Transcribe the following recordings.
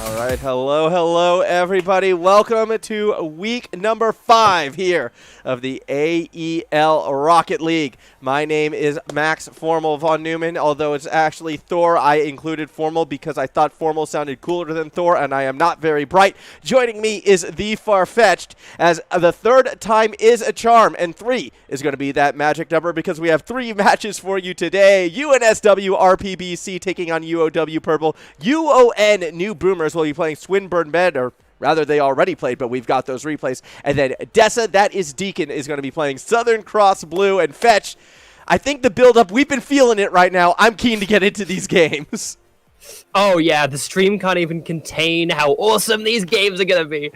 All right, hello, everybody. Welcome to week number 5 here of the AEL Rocket League. My name is Max Formal von Neumann, although it's actually Thor. I included Formal because I thought Formal sounded cooler than Thor, and I am not very bright. Joining me is the Farfetched, as the third time is a charm, and 3 is going to be that magic number because we have 3 matches for you today. UNSW RPBC taking on UOW Purple. UON New Boomers will be playing Swinburne Red, or rather they already played, but we've got those replays. And then Dessa, that is Deakin, is going to be playing Southern Cross Blue. And Fetch, I think the build-up, we've been feeling it right now. I'm keen to get into these games. Oh yeah, the stream can't even contain how awesome these games are going to be.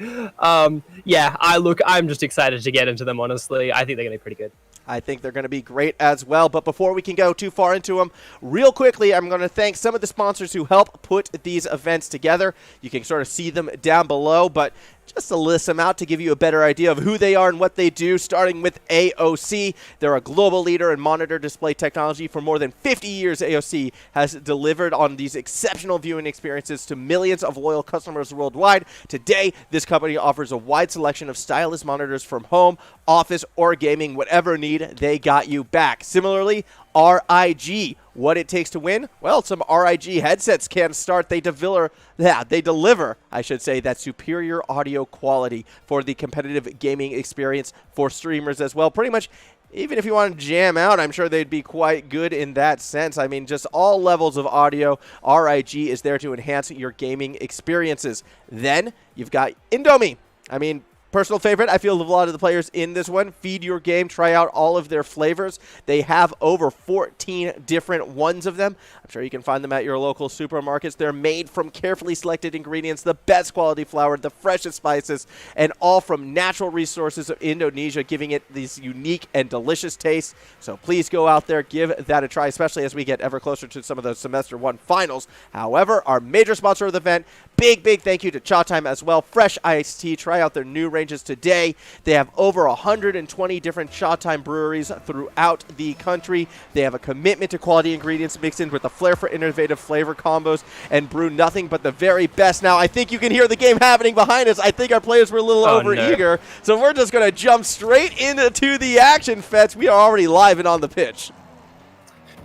Yeah, I'm just excited to get into them, honestly. I think they're going to be pretty good. I think they're going to be great as well. But before we can go too far into them, real quickly, I'm going to thank some of the sponsors who help put these events together. You can sort of see them down below, but just to list them out to give you a better idea of who they are and what they do, starting with AOC. They're a global leader in monitor display technology. For more than 50 years, AOC has delivered on these exceptional viewing experiences to millions of loyal customers worldwide. Today, this company offers a wide selection of stylish monitors from home, office, or gaming. Whatever need, they got you back. Similarly, RIG, what it takes to win? Well, some RIG headsets can start. They deliver that superior audio quality for the competitive gaming experience for streamers as well. Pretty much, even if you want to jam out, I'm sure they'd be quite good in that sense. I mean, just all levels of audio, RIG is there to enhance your gaming experiences. Then you've got Indomie. I mean, personal favorite, I feel a lot of the players in this one. Feed your game, try out all of their flavors. They have over 14 different ones of them. I'm sure you can find them at your local supermarkets. They're made from carefully selected ingredients, the best quality flour, the freshest spices, and all from natural resources of Indonesia, giving it these unique and delicious tastes. So please go out there, give that a try, especially as we get ever closer to some of those Semester 1 finals. However, our major sponsor of the event, big thank you to Chatime as well. Fresh iced tea, try out their new ranges today. They have over 120 different Chatime breweries throughout the country. They have a commitment to quality ingredients mixed in with a flair for innovative flavor combos and brew nothing but the very best. Now, I think you can hear the game happening behind us. I think our players were a little overeager, so we're just going to jump straight into the action, Fets. We are already live and on the pitch.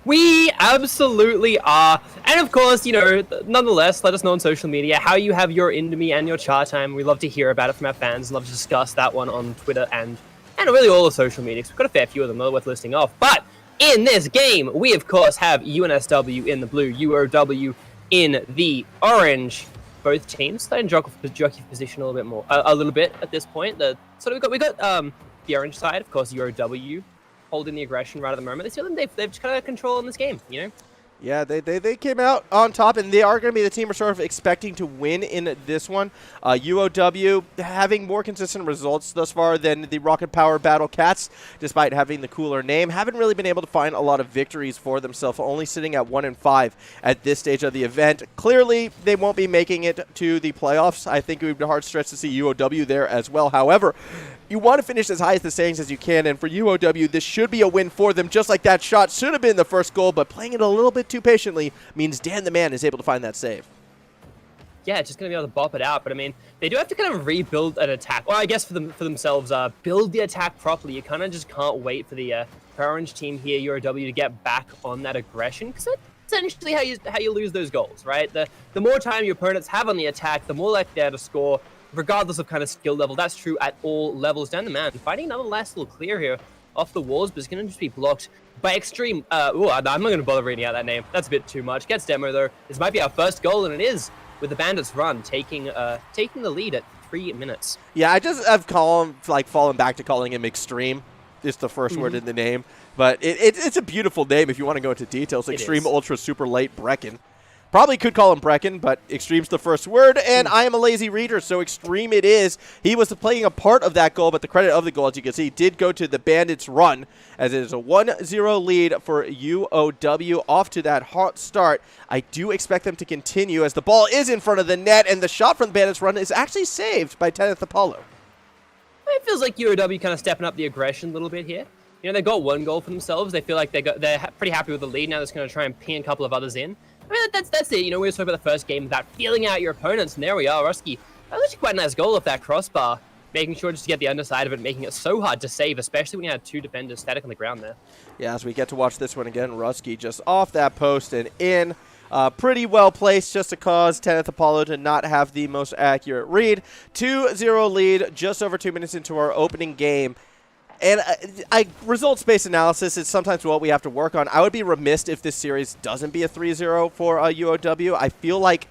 We absolutely are. And of course, you know, nonetheless, let us know on social media how you have your Indomie and your Chatime. We love to hear about it from our fans. Love to discuss that one on Twitter and really all the social media. We've got a fair few of them, not worth listing off. But in this game, we of course have UNSW in the blue, UOW in the orange. Both teams starting to jockey for position a little bit at this point. So we got the orange side, of course, UOW holding the aggression right at the moment. They feel them, they've just kind of control in this game, you know? Yeah, they came out on top, and they are going to be the team we're sort of expecting to win in this one. UOW having more consistent results thus far than the Rocket Power Battle Cats, despite having the cooler name. Haven't really been able to find a lot of victories for themselves, only sitting at 1-5 at this stage of the event. Clearly, they won't be making it to the playoffs. I think it would be a hard stretch to see UOW there as well. However, you want to finish as high as the standings as you can, and for UOW, this should be a win for them. Just like that shot should have been the first goal, but playing it a little bit too patiently means Dan the Man is able to find that save. Yeah, just going to be able to bop it out, but I mean, they do have to kind of rebuild an attack. Well, I guess for themselves, build the attack properly. You kind of just can't wait for the orange team here, UOW, to get back on that aggression, because that's essentially how you lose those goals, right? The more time your opponents have on the attack, the more likely they are to score, regardless of kind of skill level. That's true at all levels. Down the man, fighting another last little clear here off the walls, but it's going to just be blocked by Extreme. I'm not going to bother reading out that name. That's a bit too much. Gets demo, though. This might be our first goal, and it is, with the Bandits run, taking the lead at 3 minutes. Yeah, I just have fallen back to calling him Extreme. It's the first word in the name. But it's a beautiful name if you want to go into details. Extreme Ultra Super Late Brecken. Probably could call him Brecken, but Extreme's the first word, and I am a lazy reader, so Extreme it is. He was playing a part of that goal, but the credit of the goal, as you can see, did go to the Bandits' run, as it is a 1-0 lead for UOW. Off to that hot start. I do expect them to continue, as the ball is in front of the net, and the shot from the Bandits' run is actually saved by 10th Apollo. It feels like UOW kind of stepping up the aggression a little bit here. You know, they got one goal for themselves. They feel like they're pretty happy with the lead. Now they're just going to try and ping a couple of others in. I mean, that's it. You know, we were talking about the first game about feeling out your opponents, and there we are. Rusky, that was actually quite a nice goal off that crossbar, making sure just to get the underside of it, making it so hard to save, especially when you had two defenders static on the ground there. Yeah, as we get to watch this one again, Rusky just off that post and in. Pretty well placed just to cause 10th Apollo to not have the most accurate read. 2-0 lead just over 2 minutes into our opening game. And results-based analysis is sometimes what we have to work on. I would be remiss if this series doesn't be a 3-0 for UOW. I feel like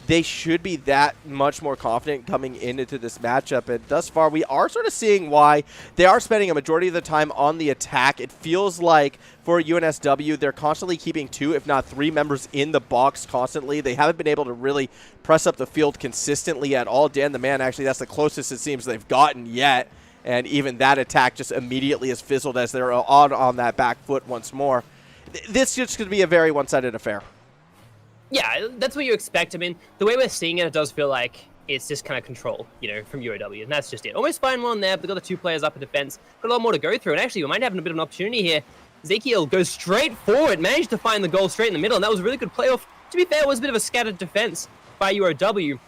they should be that much more confident coming into this matchup. And thus far, we are sort of seeing why they are spending a majority of the time on the attack. It feels like for UNSW, they're constantly keeping 2, if not 3 members in the box constantly. They haven't been able to really press up the field consistently at all. Dan the Man, actually, that's the closest it seems they've gotten yet. And even that attack just immediately has fizzled as they're on that back foot once more. This is just going to be a very one-sided affair. Yeah, that's what you expect. I mean, the way we're seeing it, it does feel like it's just kind of control, you know, from UOW, and that's just it. Almost fine one there, but they've got the 2 players up in defense. Got a lot more to go through, and actually, we might have a bit of an opportunity here. Ezekiel goes straight forward, managed to find the goal straight in the middle, and that was a really good playoff. To be fair, it was a bit of a scattered defense by UOW,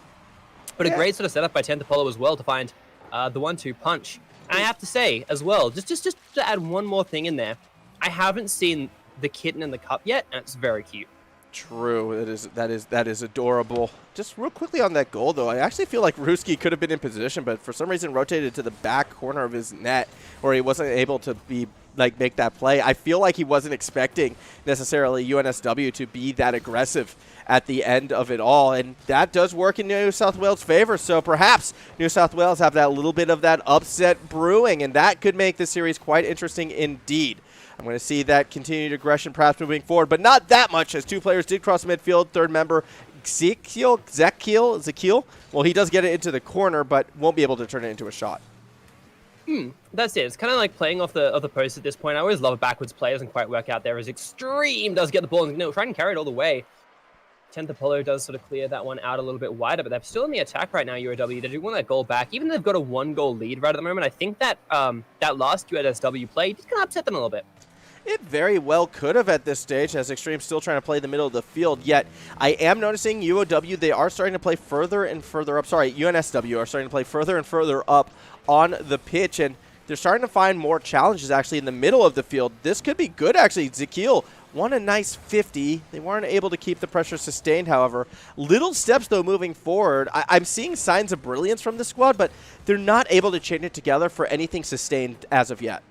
but a great sort of setup by 10th Apollo as well to find the 1-2 punch. And I have to say, as well, just to add one more thing in there, I haven't seen the kitten in the cup yet, and it's very cute. True, that is adorable. Just real quickly on that goal, though, I actually feel like Ruski could have been in position, but for some reason rotated to the back corner of his net, where he wasn't able to make that play. I feel like he wasn't expecting necessarily UNSW to be that aggressive at the end of it all, and that does work in New South Wales' favor. So perhaps New South Wales have that little bit of that upset brewing, and that could make the series quite interesting indeed. I'm going to see that continued aggression perhaps moving forward, but not that much as 2 players did cross midfield. Third member, Zekiel. Well, he does get it into the corner, but won't be able to turn it into a shot. That's it. It's kind of like playing off the post at this point. I always love a backwards play. Doesn't quite work out there as Extreme does get the ball and try and carry it all the way. 10th Apollo does sort of clear that one out a little bit wider, but they're still in the attack right now, UOW. They do want that goal back. Even though they've got a 1-goal lead right at the moment, I think that that last UNSW play just kind of upset them a little bit. It very well could have at this stage, as Extreme's still trying to play the middle of the field. Yet, I am noticing UOW, they are starting to play further and further up. Sorry, UNSW are starting to play further and further up on the pitch, and they're starting to find more challenges, actually, in the middle of the field. This could be good, actually. Zekiel won a nice 50. They weren't able to keep the pressure sustained, however. Little steps, though, moving forward. I'm seeing signs of brilliance from the squad, but they're not able to chain it together for anything sustained as of yet.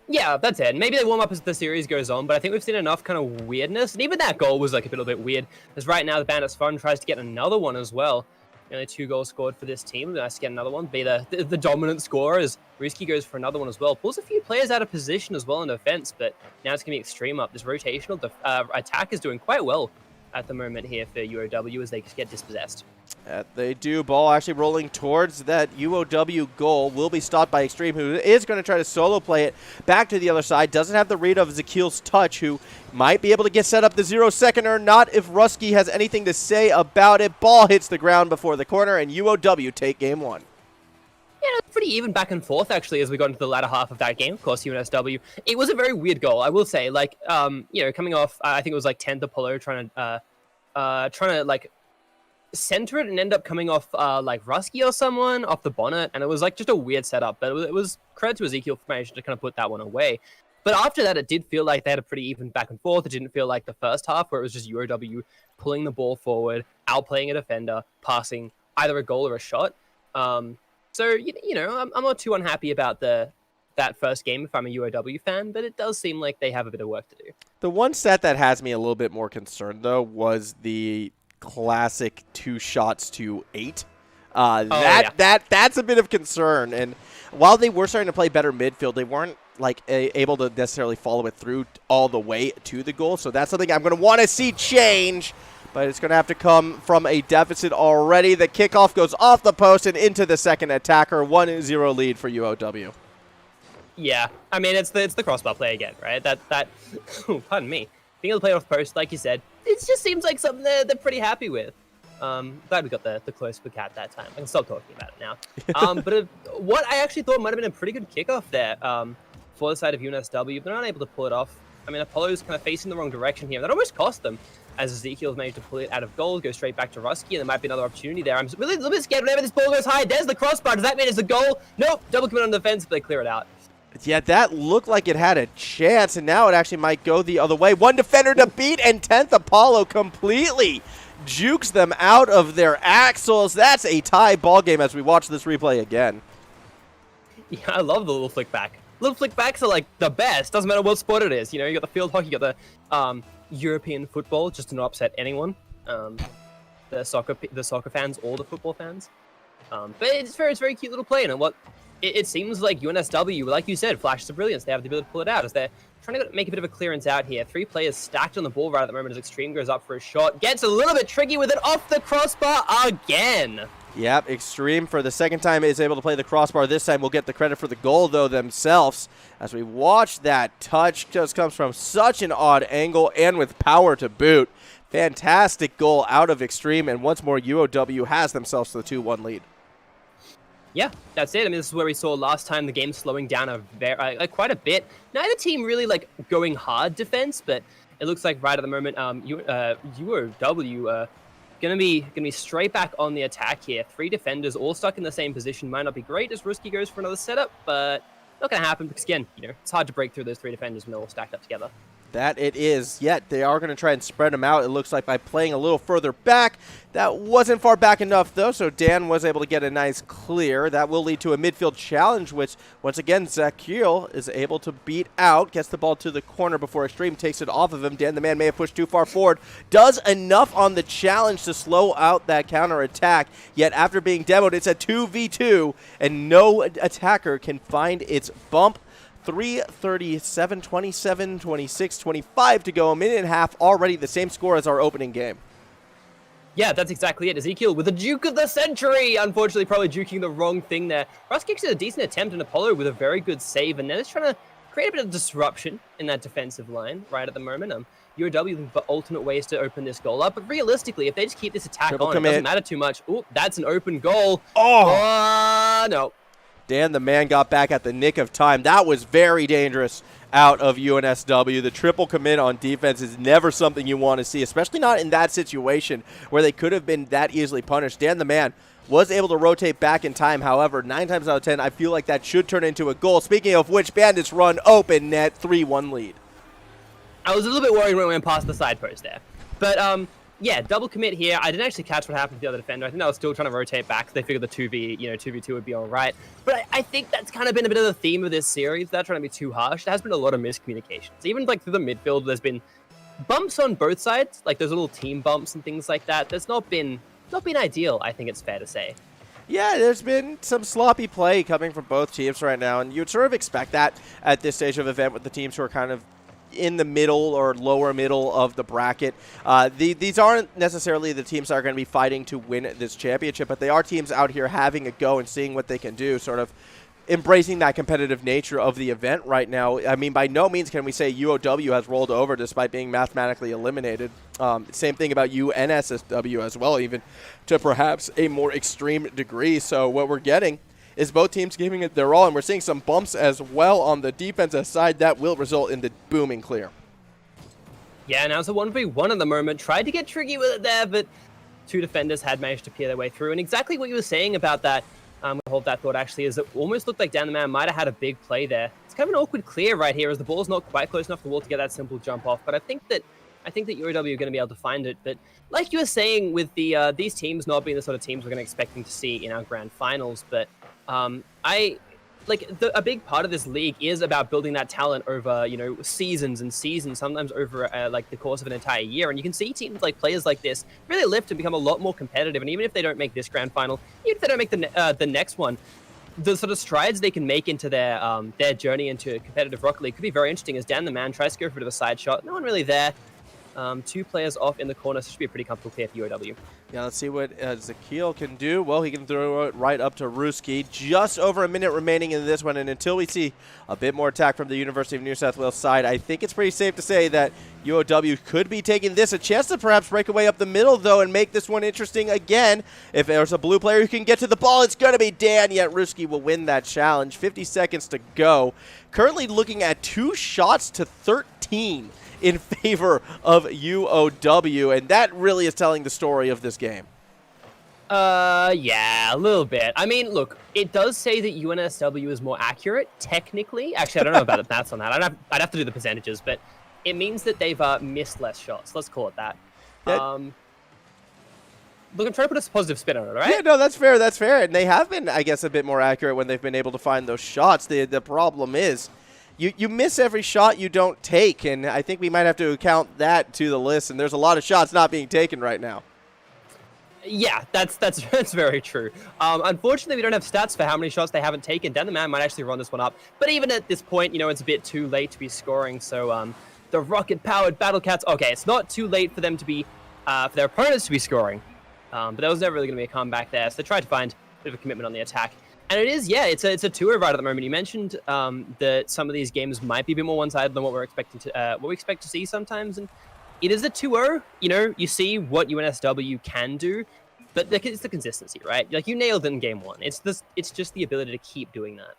Yeah, that's it. Maybe they warm up as the series goes on, but I think we've seen enough kind of weirdness. And even that goal was like a little bit weird, as right now the Bandits Fun tries to get another one as well. Only 2 goals scored for this team. Nice to get another one. Be the dominant scorer as Ruski goes for another one as well. Pulls a few players out of position as well in defense, but now it's going to be Extreme up. This rotational attack is doing quite well at the moment here for UOW as they just get dispossessed. They do. Ball actually rolling towards that UOW goal. Will be stopped by Extreme, who is going to try to solo play it back to the other side. Doesn't have the read of Zekiel's touch, who might be able to get set up the 0-second or not if Rusky has anything to say about it. Ball hits the ground before the corner, and UOW take game 1. Yeah, it's pretty even back and forth, actually, as we got into the latter half of that game. Of course, UNSW. It was a very weird goal, I will say. Like, you know, coming off, I think it was like 10th Apollo trying to like center it and end up coming off like Rusky or someone off the bonnet, and it was like just a weird setup. But it was credit to Ezekiel for managing to kind of put that one away. But after that, it did feel like they had a pretty even back and forth. It didn't feel like the first half where it was just UOW pulling the ball forward, outplaying a defender, passing either a goal or a shot. So, you know, I'm not too unhappy about that first game if I'm a UOW fan, but it does seem like they have a bit of work to do. The one stat that has me a little bit more concerned, though, was the classic 2 shots to 8. That's a bit of concern. And while they were starting to play better midfield, they weren't like able to necessarily follow it through all the way to the goal. So that's something I'm going to want to see change. But it's going to have to come from a deficit already. The kickoff goes off the post and into the second attacker. 1-0 lead for UOW. Yeah, I mean, it's the crossbar play again, right? That pardon me. Being able to play off post, like you said, it just seems like something they're pretty happy with. Glad we got the close for Cat that time. I can stop talking about it now. But what I actually thought might have been a pretty good kickoff there for the side of UNSW, but they're not able to pull it off. I mean, Apollo's kind of facing the wrong direction here. That almost cost them, as Ezekiel's managed to pull it out of goal, go straight back to Rusky, and there might be another opportunity there. I'm really a little bit scared whenever this ball goes high. There's the crossbar. Does that mean it's a goal? Nope. Double commit on the defense, but they clear it out. Yeah, that looked like it had a chance, and now it actually might go the other way. One defender to beat, and 10th Apollo completely jukes them out of their axles. That's a tie ball game as we watch this replay again. Yeah, I love the little flick back. Little flick backs are like the best. Doesn't matter what sport it is. You know, you got the field hockey, you got the European football, just to not upset anyone. The soccer fans or the football fans. But it's very cute little play, and what it seems like UNSW, like you said, flashes of brilliance. They have the ability to pull it out as they're trying to make a bit of a clearance out here. 3 players stacked on the ball right at the moment as Extreme goes up for a shot. Gets a little bit tricky with it off the crossbar again. Yep, Extreme for the second time is able to play the crossbar. This time will get the credit for the goal, though, themselves. As we watch that touch, just comes from such an odd angle and with power to boot. Fantastic goal out of Extreme, and once more UOW has themselves the 2-1 lead. Yeah, that's it. I mean, this is where we saw last time the game slowing down quite a bit. Neither team really going hard defense, but it looks like right at the moment, UOW gonna be straight back on the attack here. 3 defenders all stuck in the same position. Might not be great as Rusky goes for another setup, but not gonna happen because again, it's hard to break through those 3 defenders when they're all stacked up together. That it is. Yet they are going to try and spread them out, it looks like, by playing a little further back. That wasn't far back enough, though, so Dan was able to get a nice clear. That will lead to a midfield challenge, which, once again, Zakiel is able to beat out. Gets the ball to the corner before Extreme takes it off of him. Dan, the man, may have pushed too far forward. Does enough on the challenge to slow out that counterattack. Yet, after being demoed, it's a 2v2, and no attacker can find its bump. 3:37, 27, 26, 25 to go. A minute and a half already. The same score as our opening game. Yeah, that's exactly it. Ezekiel with the Duke of the Century. Unfortunately, probably juking the wrong thing there. Rusky kicks a decent attempt, and Apollo with a very good save. And then it's trying to create a bit of disruption in that defensive line right at the moment. UOW looking for alternate ways to open this goal up. But realistically, if they just keep this attack Triple on, commit. It doesn't matter too much. Oh, that's an open goal. Oh, no. Dan, the man, got back at the nick of time. That was very dangerous out of UNSW. The triple commit on defense is never something you want to see, especially not in that situation where they could have been that easily punished. Dan, the man, was able to rotate back in time. However, 9 times out of 10, I feel like that should turn into a goal. Speaking of which, Bandits run open net, 3-1 lead. I was a little bit worried when we went past the side post there. But, yeah, double commit here. I didn't actually catch what happened to the other defender. I think I was still trying to rotate back. They figured the 2v2 would be all right. But I think that's kind of been a bit of the theme of this series. They're trying to be too harsh. There has been a lot of miscommunications. Even through the midfield, there's been bumps on both sides, like those little team bumps and things like that. That's not been ideal, I think it's fair to say. Yeah, there's been some sloppy play coming from both teams right now, and you'd sort of expect that at this stage of event with the teams who are kind of in the middle or lower middle of the bracket. These aren't necessarily the teams that are going to be fighting to win this championship, but they are teams out here having a go and seeing what they can do, sort of embracing that competitive nature of the event right now. I mean, by no means can we say UOW has rolled over despite being mathematically eliminated. Same thing about UNSW as well, even to perhaps a more extreme degree. So what we're getting is both teams giving it their all, and we're seeing some bumps as well on the defensive side that will result in the booming clear. Yeah, now it's a 1v1 at the moment. Tried to get tricky with it there, but 2 defenders had managed to peer their way through. And exactly what you were saying about that, hold that thought actually, is it almost looked like Dan the Man might have had a big play there. It's kind of an awkward clear right here as the ball's not quite close enough to the wall to get that simple jump off. But I think that UOW are going to be able to find it. But like you were saying with the these teams not being the sort of teams we're going to expect to see in our grand finals, but a big part of this league is about building that talent over, seasons and seasons, sometimes over the course of an entire year. And you can see teams like players like this really lift and become a lot more competitive. And even if they don't make this grand final, even if they don't make the next one, the sort of strides they can make into their journey into competitive Rocket League could be very interesting. As Dan the Man tries to go for a bit of a side shot, no one really there. 2 players off in the corner, so it should be a pretty comfortable clear for UOW. Yeah, let's see what Zakil can do. Well, he can throw it right up to Ruski. Just over a minute remaining in this one, and until we see a bit more attack from the University of New South Wales side, I think it's pretty safe to say that UOW could be taking this. A chance to perhaps break away up the middle, though, and make this one interesting again. If there's a blue player who can get to the ball, it's going to be Dan, yet Ruski will win that challenge. 50 seconds to go. Currently looking at 2 shots to 13 in favor of UOW, and that really is telling the story of this game. Yeah, a little bit. I mean, look, it does say that UNSW is more accurate, technically. Actually, I don't know about the maths on that. I'd have to do the percentages, but it means that they've missed less shots. Let's call it that. Look, I'm trying to put a positive spin on it, all right? Yeah, no, that's fair, that's fair. And they have been, I guess, a bit more accurate when they've been able to find those shots. The problem is, you miss every shot you don't take, and I think we might have to count that to the list, and there's a lot of shots not being taken right now. Yeah, that's very true. Unfortunately, we don't have stats for how many shots they haven't taken. Dan the Man might actually run this one up, but even at this point, you know, it's a bit too late to be scoring, so the rocket-powered Battle Cats, okay, it's not too late for them to be, for their opponents to be scoring, but there was never really going to be a comeback there, so they tried to find a bit of a commitment on the attack. And it is, yeah, it's a 2-0 right at the moment. You mentioned that some of these games might be a bit more one-sided than what we expect to see sometimes, and it is a 2-0. You know, you see what UNSW can do, but it's the consistency, right? Like, you nailed it in game 1. It's just the ability to keep doing that.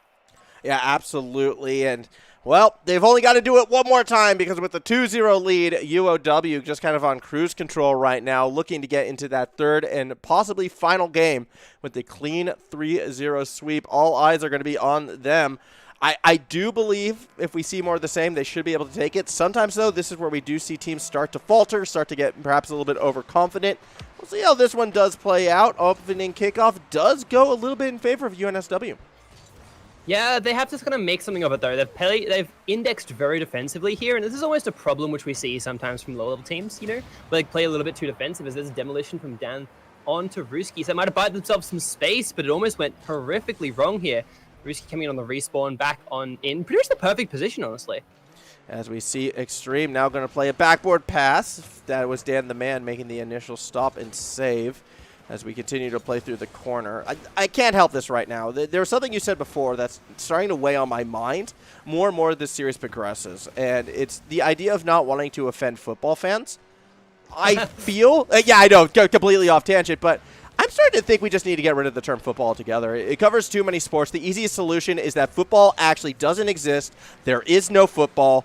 Yeah, absolutely, and well, they've only got to do it one more time because with the 2-0 lead, UOW just kind of on cruise control right now, looking to get into that third and possibly final game with the clean 3-0 sweep. All eyes are going to be on them. I do believe if we see more of the same, they should be able to take it. Sometimes, though, this is where we do see teams start to falter, start to get perhaps a little bit overconfident. We'll see how this one does play out. Opening kickoff does go a little bit in favor of UNSW. Yeah, they have to kind of make something of it, though. They've indexed very defensively here, and this is almost a problem which we see sometimes from low-level teams, you know, where they play a little bit too defensive as there's a demolition from Dan on to Ruski. So they might have bought themselves some space, but it almost went horrifically wrong here. Ruski coming in on the respawn, back on in pretty much the perfect position, honestly. As we see Extreme now going to play a backboard pass. That was Dan the Man making the initial stop and save. As we continue to play through the corner. I can't help this right now. There was something you said before that's starting to weigh on my mind more and more as this series progresses, and it's the idea of not wanting to offend football fans. I feel, yeah, I know, completely off tangent, but I'm starting to think we just need to get rid of the term football altogether. It covers too many sports. The easiest solution is that football actually doesn't exist. There is no football.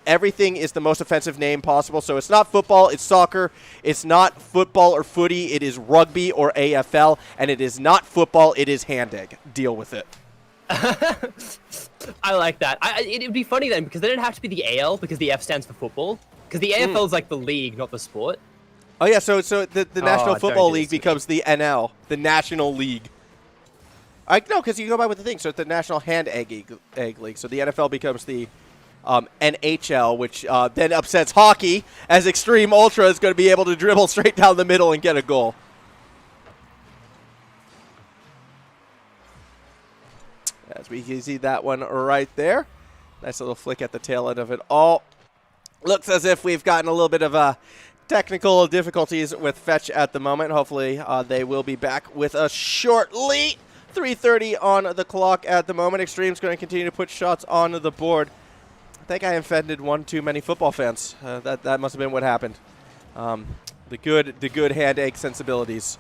Everything is the most offensive name possible. So it's not football, it's soccer. It's not football or footy, it is rugby or AFL. And it is not football, it is hand egg. Deal with it. I like that. It'd be funny then, because then it'd have to be the AL, because the F stands for football. Because the AFL is like the league, not the sport. Oh, yeah, so the National Football League becomes the NL, the National League. No, because you go by with the thing. So it's the National Hand Egg League. So the NFL becomes the NHL, which then upsets hockey, as Extreme Ultra is going to be able to dribble straight down the middle and get a goal. As we can see that one right there. Nice little flick at the tail end of it all. Looks as if we've gotten a little bit of technical difficulties with Fetch at the moment. Hopefully they will be back with us shortly. 3:30 on the clock at the moment. Extreme's going to continue to put shots on the board. I think I offended one too many football fans. That must have been what happened. The good hand egg sensibilities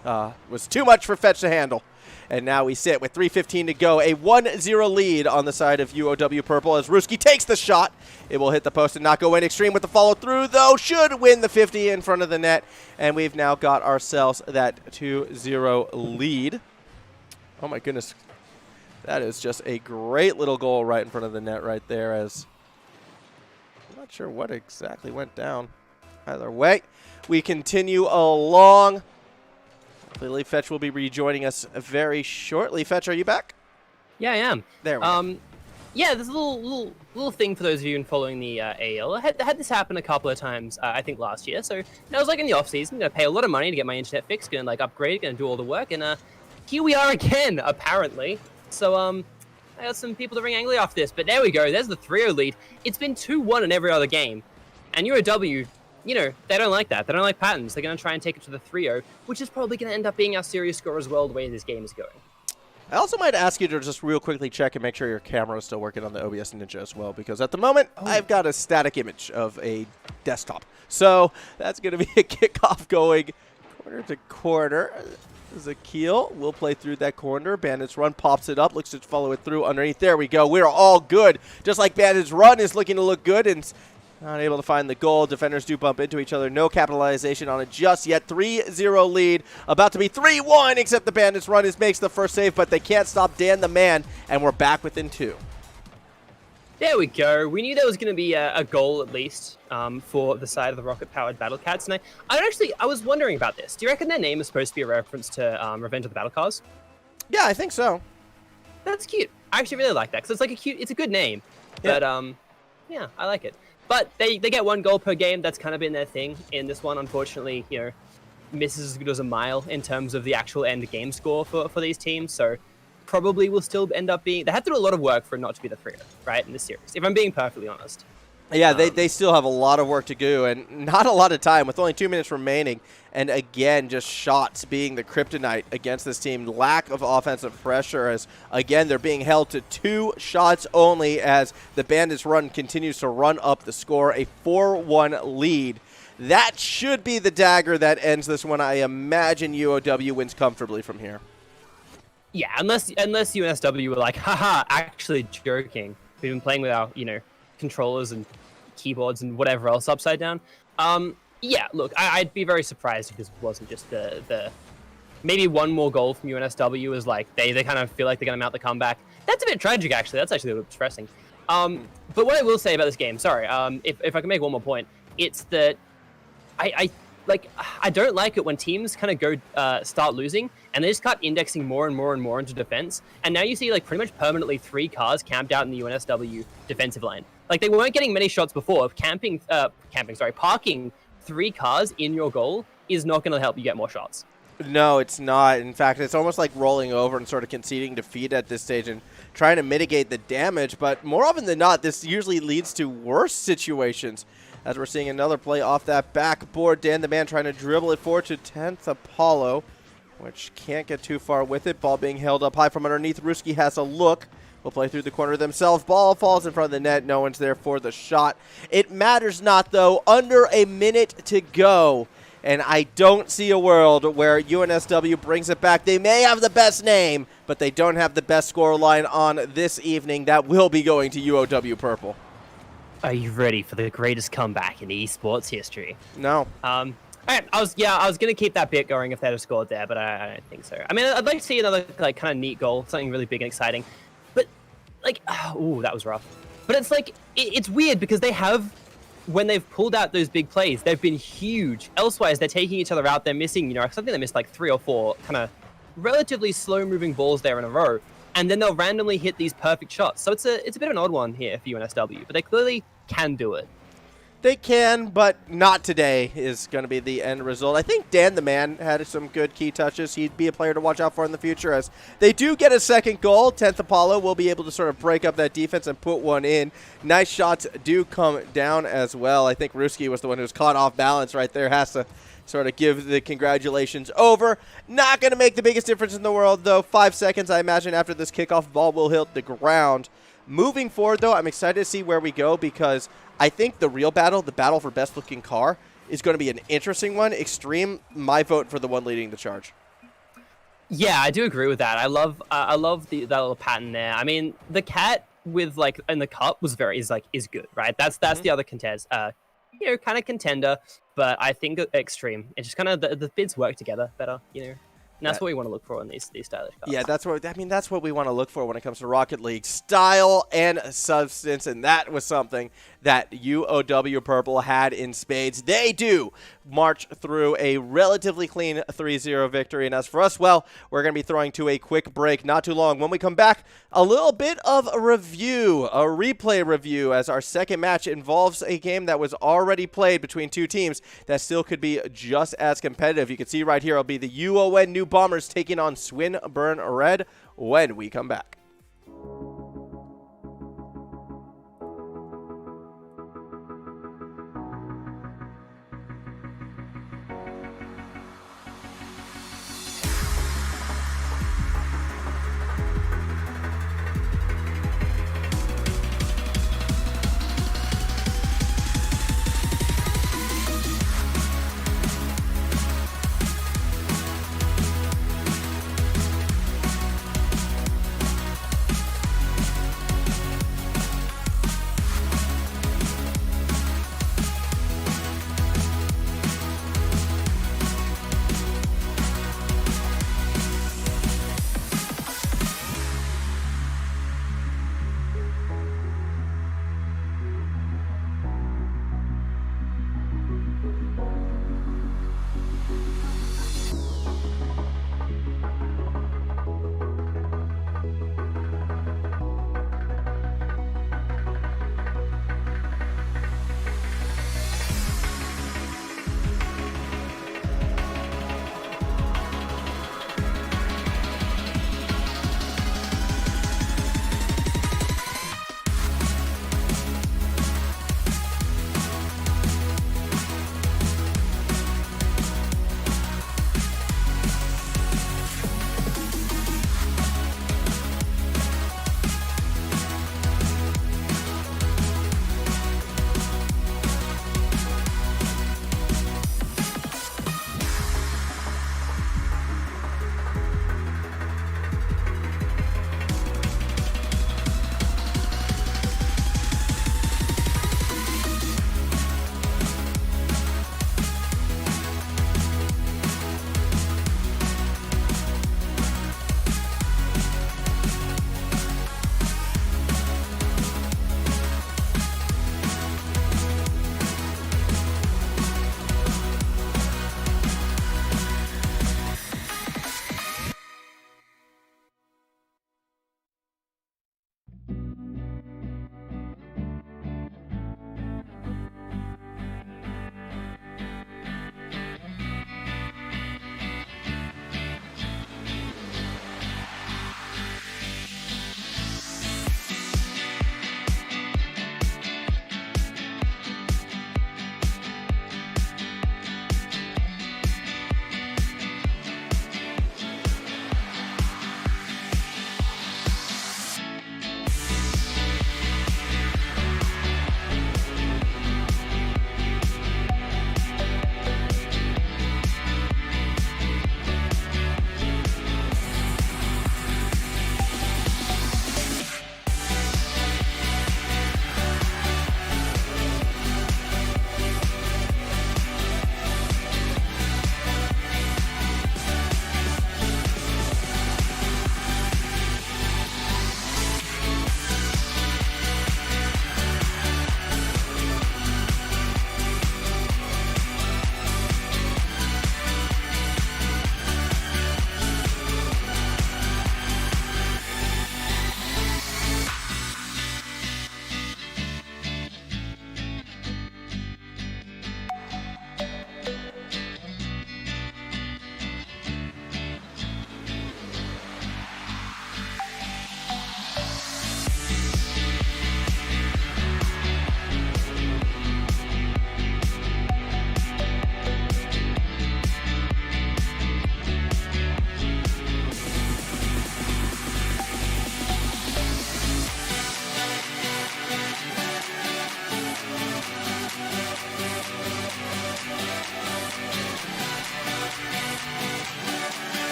was too much for Fetch to handle. And now we sit with 3:15 to go. A 1-0 lead on the side of UOW Purple as Ruski takes the shot. It will hit the post and not go in. Extreme with the follow-through, though, should win the 50 in front of the net. And we've now got ourselves that 2-0 lead. Oh, my goodness. That is just a great little goal right in front of the net right there. As I'm not sure what exactly went down. Either way, we continue along. I believe Fetch will be rejoining us very shortly. Fetch, are you back? Yeah, I am. There we go. Yeah, there's a little thing for those of you following the AEL. I had this happen a couple of times, I think last year. So I was like in the off season, gonna pay a lot of money to get my internet fixed, gonna like upgrade, gonna do all the work, and here we are again, apparently. So I got some people to ring angry off this, but there we go. There's the 3-0 lead. It's been 2-1 in every other game, and UOW they don't like that. They don't like patterns. They're going to try and take it to the 3-0, which is probably going to end up being our serious score as well, the way this game is going. I also might ask you to just real quickly check and make sure your camera is still working on the OBS Ninja as well, because at the moment, I've got a static image of a desktop. So that's going to be a kickoff going corner to corner. Zakil will play through that corner. Bandits Run pops it up, looks to follow it through underneath. There we go. We're all good. Just like Bandits Run is looking to look good and not able to find the goal. Defenders do bump into each other. No capitalization on it just yet. 3-0 lead. About to be 3-1, except the Bandits Run makes the first save, but they can't stop Dan the Man, and we're back within 2. There we go. We knew there was going to be a goal at least for the side of the rocket-powered Battle Cats. And I was wondering about this. Do you reckon their name is supposed to be a reference to Revenge of the Battle Cars? Yeah, I think so. That's cute. I actually really like that because it's a good name. Yeah. But yeah, I like it. But they get 1 goal per game. That's kind of been their thing. In this one, unfortunately, misses as good as a mile in terms of the actual end game score for these teams. So probably will still end up being... They have to do a lot of work for it not to be the 3-0, right, in this series, if I'm being perfectly honest. Yeah, they still have a lot of work to do and not a lot of time with only 2 minutes remaining. And again, just shots being the kryptonite against this team. Lack of offensive pressure as, again, they're being held to 2 shots only as the Bandits Run continues to run up the score. A 4-1 lead. That should be the dagger that ends this one. I imagine UOW wins comfortably from here. Yeah, unless UNSW were like, haha, actually joking. We've been playing with our, controllers and keyboards and whatever else upside down. Yeah, look, I'd be very surprised if this wasn't just the maybe 1 more goal from UNSW is like they kind of feel like they're going to mount the comeback. That's a bit tragic, actually. That's actually a bit depressing. But what I will say about this game, sorry, if I can make one more point, it's that I don't like it when teams kind of go start losing and they just start indexing more and more and more into defense. And now you see pretty much permanently 3 cars camped out in the UNSW defensive lane. They weren't getting many shots before. Parking 3 cars in your goal is not going to help you get more shots. No, it's not. In fact, it's almost like rolling over and sort of conceding defeat at this stage and trying to mitigate the damage. But more often than not, this usually leads to worse situations. As we're seeing another play off that backboard. Dan the Man trying to dribble it forward to 10th Apollo, which can't get too far with it. Ball being held up high from underneath. Ruski has a look. Will play through the corner themselves. Ball falls in front of the net. No one's there for the shot. It matters not, though. Under a minute to go. And I don't see a world where UNSW brings it back. They may have the best name, but they don't have the best score line on this evening. That will be going to UOW Purple. Are you ready for the greatest comeback in esports history? No. All right, I was gonna keep that bit going if they'd have scored there, but I don't think so. I mean, I'd like to see another kind of neat goal, something really big and exciting. But ooh, that was rough. But it's weird because they have, when they've pulled out those big plays, they've been huge. Elsewise, they're taking each other out. They're missing, I think they missed 3 or 4 kind of relatively slow-moving balls there in a row, and then they'll randomly hit these perfect shots. So it's a bit of an odd one here for UNSW, but they clearly can do it. They can, but not today is going to be the end result. I think Dan the Man had some good key touches. He'd be a player to watch out for in the future as they do get a second goal. 10th Apollo will be able to sort of break up that defense and put one in. Nice shots do come down as well. I think Ruski was the one who was caught off balance right there. Has to sort of give the congratulations over. Not going to make the biggest difference in the world, though. 5 seconds, I imagine, after this kickoff, ball will hit the ground. Moving forward, though, I'm excited to see where we go because I think the real battle, the battle for best-looking car, is going to be an interesting one. Extreme, my vote for the one leading the charge. Yeah, I do agree with that. I love that little pattern there. I mean, the cat with in the cup was is good, right? That's the other contest, kind of contender. But I think extreme. It's just kind of the bids work together better, And that's what we want to look for in these stylish cars. Yeah, that's what we want to look for when it comes to Rocket League. Style and substance, and that was something that UOW Purple had in spades. They do march through a relatively clean 3-0 victory. And as for us, well, we're going to be throwing to a quick break, not too long. When we come back, a little bit of a review, a replay review, as our second match involves a game that was already played between 2 teams that still could be just as competitive. You can see right here, it'll be the UON New Boomers taking on Swinburne Red when we come back.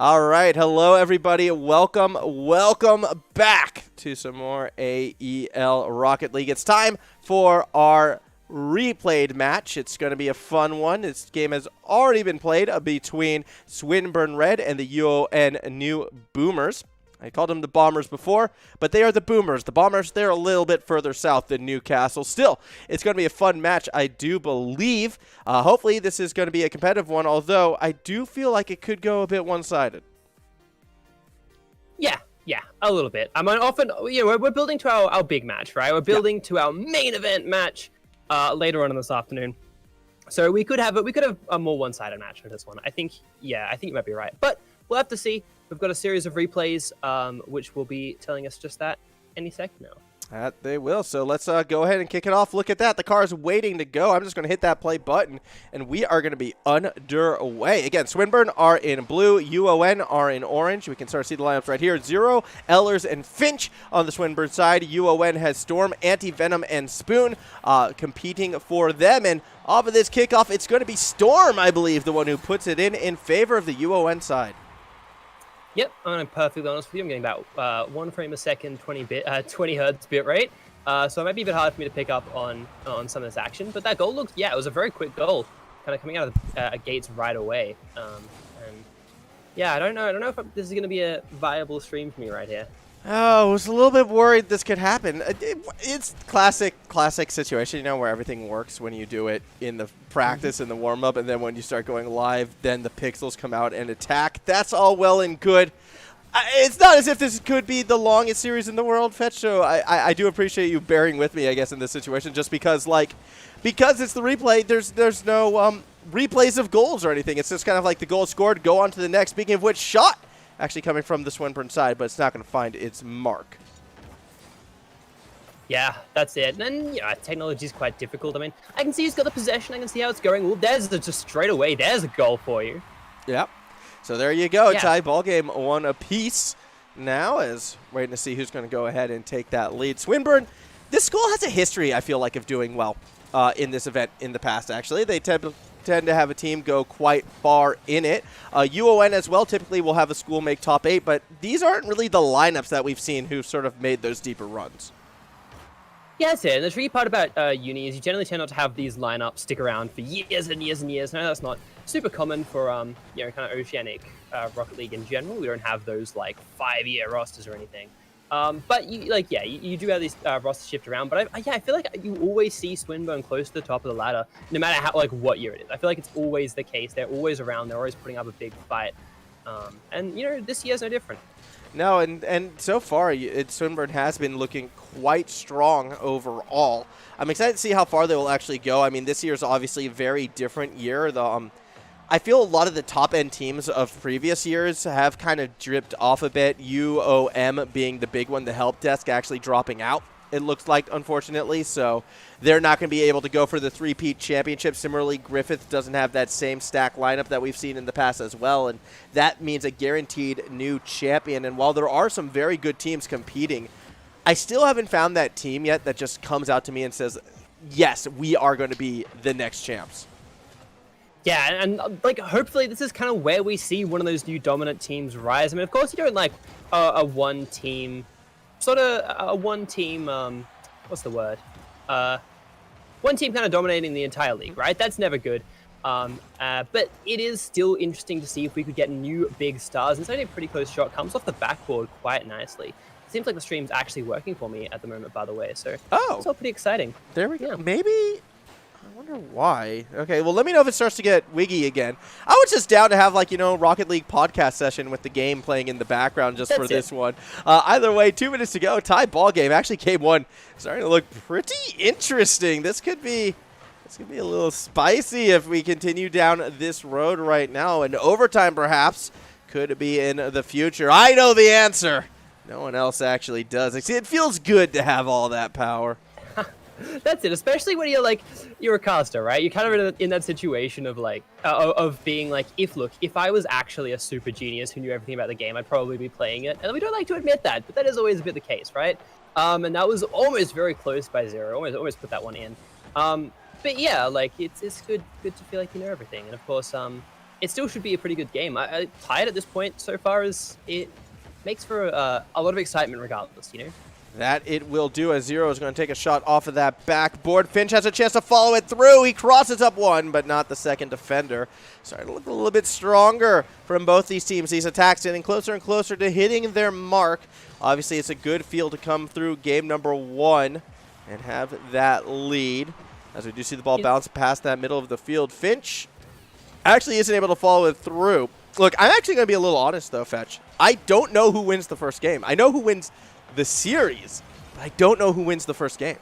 All right, hello everybody. Welcome back to some more AEL Rocket League. It's time for our replayed match. It's going to be a fun one. This game has already been played between Swinburne Red and the UON New Boomers. I called them the Bombers before, but they are the Boomers. The Bombers, they're a little bit further south than Newcastle. Still, it's going to be a fun match, I do believe. Hopefully, this is going to be a competitive one, although I do feel like it could go a bit one-sided. Yeah, a little bit. I mean, often, we're building to our big match, right? We're building to our main event match later on in this afternoon. So we could have a more one-sided match for this one. I think you might be right. But we'll have to see. We've got a series of replays, which will be telling us just that any second now. That they will. So let's go ahead and kick it off. Look at that. The car is waiting to go. I'm just going to hit that play button, and we are going to be underway. Again, Swinburne are in blue. UON are in orange. We can start to see the lineups right here. Zero, Ellers, and Finch on the Swinburne side. UON has Storm, Anti-Venom, and Spoon competing for them. And off of this kickoff, it's going to be Storm, I believe, the one who puts it in favor of the UON side. Yep, I'm going to be perfectly honest with you. I'm getting about 1 frame a second, 20 hertz bit rate. So it might be a bit hard for me to pick up on some of this action. But that goal looked, it was a very quick goal, kind of coming out of the gates right away. I don't know if this is going to be a viable stream for me right here. Oh, I was a little bit worried this could happen. It's classic situation, where everything works when you do it in the practice and the warm-up, and then when you start going live, then the pixels come out and attack. That's all well and good. It's not as if this could be the longest series in the world, Fetch, so I do appreciate you bearing with me, I guess, in this situation, just because it's the replay, there's no replays of goals or anything. It's just kind of like the goal scored, go on to the next. Speaking of which, shot actually coming from the Swinburne side, but it's not going to find its mark. Yeah, that's it. And yeah, technology is quite difficult. I mean, I can see he's got the possession. I can see how it's going. Well, there's just straight away. There's a goal for you. Yep. So there you go. Yeah. Tie ball game, 1 apiece. Now is waiting to see who's going to go ahead and take that lead. Swinburne, this school has a history, I feel like, of doing well in this event in the past, actually. They tend to have a team go quite far in it. UON as well typically will have a school make top 8, but these aren't really the lineups that we've seen who sort of made those deeper runs. Yeah, that's it. And the tricky part about uni is you generally tend not to have these lineups stick around for years and years and years. No, that's not super common for you know, kind of Oceanic Rocket League in general. We don't have those like 5-year rosters or anything. But you do have these rosters shift around. But I feel like you always see Swinburne close to the top of the ladder, no matter how what year it is. I feel like it's always the case. They're always around. They're always putting up a big fight. And you know, this year's no different. No, and so far, Swinburne has been looking quite strong overall. I'm excited to see how far they will actually go. I mean, this year is obviously a very different year. I feel a lot of the top-end teams of previous years have kind of dripped off a bit, UOM being the big one, the help desk actually dropping out, it looks like, unfortunately. So they're not going to be able to go for the three-peat championship. Similarly, Griffith doesn't have that same stack lineup that we've seen in the past as well, and that means a guaranteed new champion. And while there are some very good teams competing, I still haven't found that team yet that just comes out to me and says, yes, we are going to be the next champs. Yeah, and hopefully this is kind of where we see one of those new dominant teams rise. I mean, of course, you don't like a one-team, what's the word? One team kind of dominating the entire league, right? That's never good. But it is still interesting to see if we could get new big stars. And it's only a pretty close shot. Comes off the backboard quite nicely. It seems like the stream's actually working for me at the moment, by the way. So it's all pretty exciting. There we go. Maybe... I wonder why. Okay, well, let me know if it starts to get wiggy again. I was just down to have, Rocket League podcast session with the game playing in the background just for this one. Either way, 2 minutes to go. Tie ball game. Actually, game 1 starting to look pretty interesting. This could be a little spicy if we continue down this road right now. And overtime, perhaps, could be in the future. I know the answer. No one else actually does. It feels good to have all that power. That's it, especially when you're a caster, right? You're kind of in that situation of being if I was actually a super genius who knew everything about the game, I'd probably be playing it. And we don't like to admit that, but that is always a bit the case, right? And that was almost very close by zero. Almost put that one in. But yeah, it's good to feel like you know everything. And of course, it still should be a pretty good game. I tied at this point so far as it makes for a lot of excitement regardless, you know? That it will do, as Zero is going to take a shot off of that backboard. Finch has a chance to follow it through. He crosses up one, but not the second defender. Starting to look a little bit stronger from both these teams. These attacks getting closer and closer to hitting their mark. Obviously, it's a good field to come through game number 1 and have that lead. As we do see the ball bounce past that middle of the field. Finch actually isn't able to follow it through. Look, I'm actually going to be a little honest, though, Fetch. I don't know who wins the first game. I know who wins the series, but I don't know who wins the first game.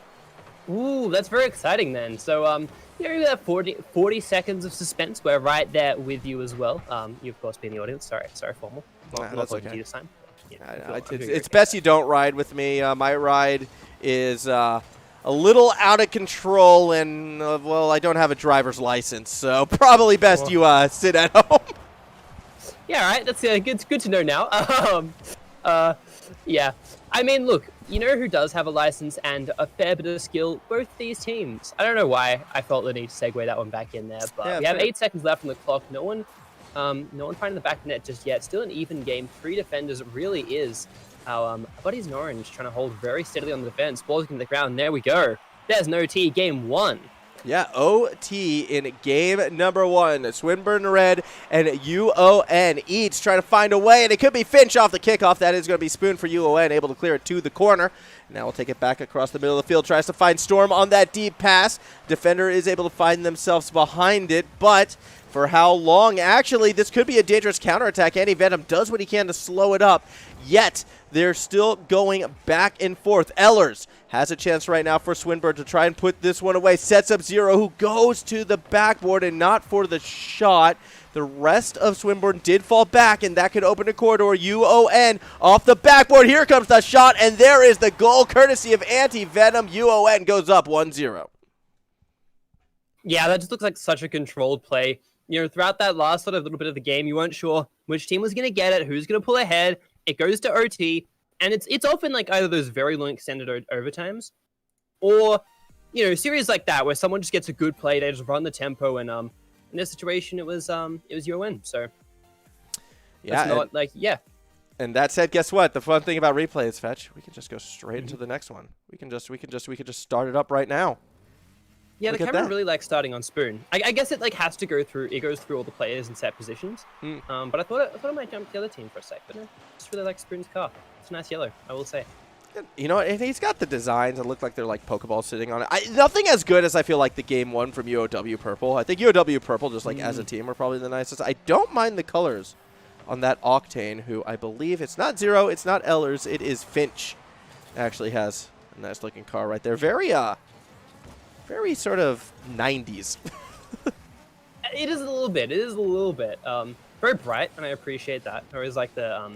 Ooh, that's very exciting then. So, you that 40 seconds of suspense. We're right there with you as well. You, of course, being the audience. Sorry, Formal. That's okay. This time. Yeah, it's best you don't ride with me. My ride is a little out of control, and, I don't have a driver's license, so probably best you sit at home. Yeah, all right. That's good to know now. Yeah. I mean, look, you know who does have a license and a fair bit of skill? Both these teams. I don't know why I felt the need to segue that one back in there, but we have 8 seconds left on the clock. No one finding the back net just yet. Still an even game. 3 defenders. It really is. Our buddies in orange trying to hold very steadily on the defense. Ball's in the ground. There we go. There's no T. Game 1. Yeah, OT in game number 1. Swinburne Red and UON each trying to find a way, and it could be Finch off the kickoff. That is going to be Spoon for UON, able to clear it to the corner. Now we'll take it back across the middle of the field. Tries to find Storm on that deep pass. Defender is able to find themselves behind it, but For how long? Actually, this could be a dangerous counterattack. Anti-Venom does what he can to slow it up, yet they're still going back and forth. Ellers has a chance right now for Swinburne to try and put this one away. Sets up Zero, who goes to the backboard and not for the shot. The rest of Swinburne did fall back, and that could open a corridor. UON off the backboard. Here comes the shot, and there is the goal, courtesy of Anti-Venom. UON goes up 1-0. Yeah, that just looks like such a controlled play. You know, throughout that last sort of little bit of the game, you weren't sure which team was going to get it, who's going to pull ahead. It goes to OT, and it's often like either those very long extended overtimes, or, you know, series like that where someone just gets a good play, they just run the tempo, and in this situation, it was UON. So yeah, not like And that said, guess what? The fun thing about replay is, Fetch, we can just go straight into the next one. We can just start it up right now. Yeah, Look the at camera that. really likes starting on Spoon. I guess it like has to go through. It goes through all the players and set positions. But I thought it might jump to the other team for a sec. But no, just really like Spoon's car. It's a nice yellow, I will say. You know, and he's got the designs that look like they're like Pokeballs sitting on it. Nothing as good as I feel like the game one from UOW Purple. I think UOW Purple, just like as a team, are probably the nicest. I don't mind the colors on that Octane, who I believe it's not Zero, it's not Ellers, it is Finch. Actually has a nice looking car right there. Very sort of 90s. It is a little bit. It is a little bit. Very bright, and I appreciate that. Or is like the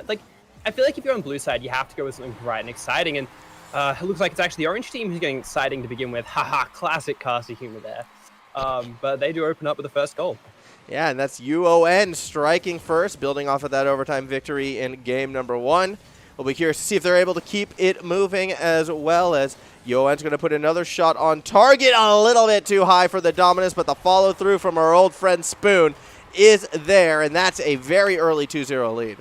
like I feel like if you're on blue side, you have to go with something bright and exciting. And it looks like it's actually the orange team who's getting exciting to begin with. Haha, classic caster humor there. But they do open up with the first goal. Yeah, and that's UON striking first, building off of that overtime victory in game number 1. We'll be curious to see if they're able to keep it moving, as well as UON's going to put another shot on target, a little bit too high for the Dominus, but the follow-through from our old friend Spoon is there, and that's a very early 2-0 lead.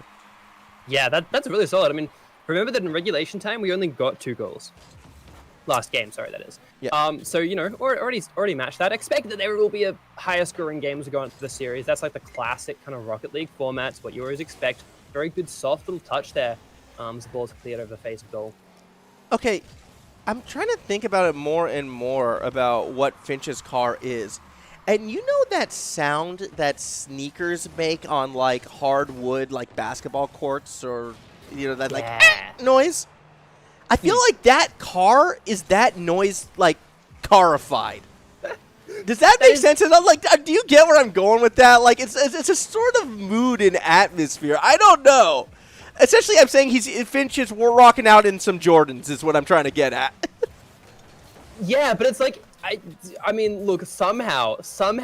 Yeah, that's really solid. I mean, remember that in regulation time, we only got 2 goals. Last game, sorry, that is. Yeah. So, you know, already matched that. Expect that there will be a higher scoring game as we go on to the series. That's like the classic kind of Rocket League format. It's what you always expect. Very good, soft little touch there. As the ball's cleared over the face of goal. Okay, I'm trying to think about it more and more about what Finch's car is. And you know that sound that sneakers make on, like, hardwood, like, basketball courts, or, you know, that, like, noise? I feel like that car is that noise, like, carified. Does that make sense? And I'm like, do you get where I'm going with that? Like, it's a sort of mood and atmosphere. I don't know. Essentially, I'm saying we're rocking out in some Jordans is what I'm trying to get at. Yeah, but it's like, I mean, look, somehow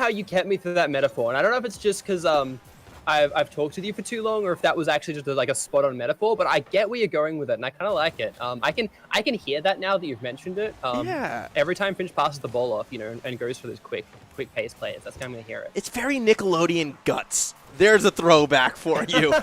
you kept me through that metaphor. And I don't know if it's just because I've talked with you for too long, or if that was actually just like a spot-on metaphor, but I get where you're going with it, and I kind of like it. I can hear that now that you've mentioned it. Yeah. Every time Finch passes the ball off, you know, and goes for those quick pace players, that's how I'm going to hear it. It's very Nickelodeon Guts. There's a throwback for you.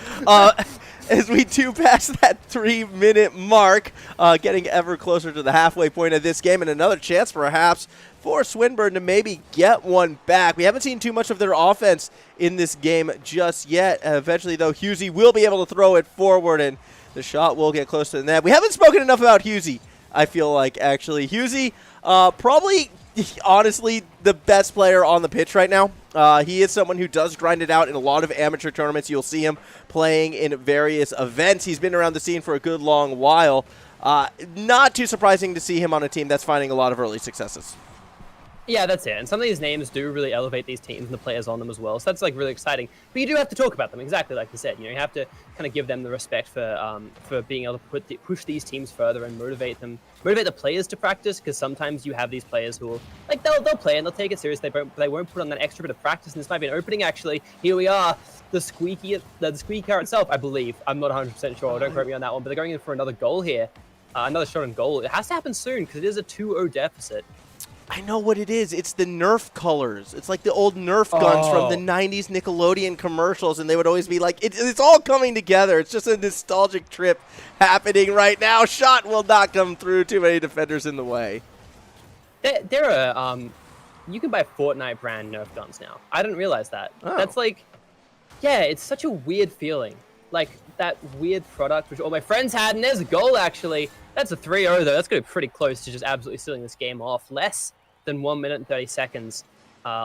As we do pass that 3-minute mark, getting ever closer to the halfway point of this game, and another chance perhaps for Swinburne to maybe get one back. We haven't seen too much of their offense in this game just yet. Eventually, though, Husey will be able to throw it forward, and the shot will get close to the net. We haven't spoken enough about Husey, I feel like, actually. Husey, probably, honestly, the best player on the pitch right now. He is someone who does grind it out in a lot of amateur tournaments. You'll see him playing in various events. He's been around the scene for a good long while. Not too surprising to see him on a team that's finding a lot of early successes. Yeah, that's it. And some of these names do really elevate these teams and the players on them as well. So that's like really exciting. But you do have to talk about them, exactly like you said. You know, you have to kind of give them the respect for being able to push these teams further and motivate the players to practice. Because sometimes you have these players who will, like, they'll play and they'll take it serious. They won't put on that extra bit of practice. And this might be an opening. Actually, here we are. The squeaky car itself, I believe. I'm not 100% sure. Don't quote me on that one. But they're going in for another goal here. Another shot on goal. It has to happen soon because it is a 2-0 deficit. I know what it is. It's the Nerf colors. It's like the old Nerf guns from the 90s Nickelodeon commercials, and they would always be like, it's all coming together. It's just a nostalgic trip happening right now. Shot will not come through. Too many defenders in the way. There are, you can buy Fortnite brand Nerf guns now. I didn't realize that. Oh. That's like, yeah, it's such a weird feeling. Like, that weird product, which all my friends had, and there's a goal, actually. That's a 3-0, though. That's going to be pretty close to just absolutely sealing this game off. Less than 1 minute and 30 seconds.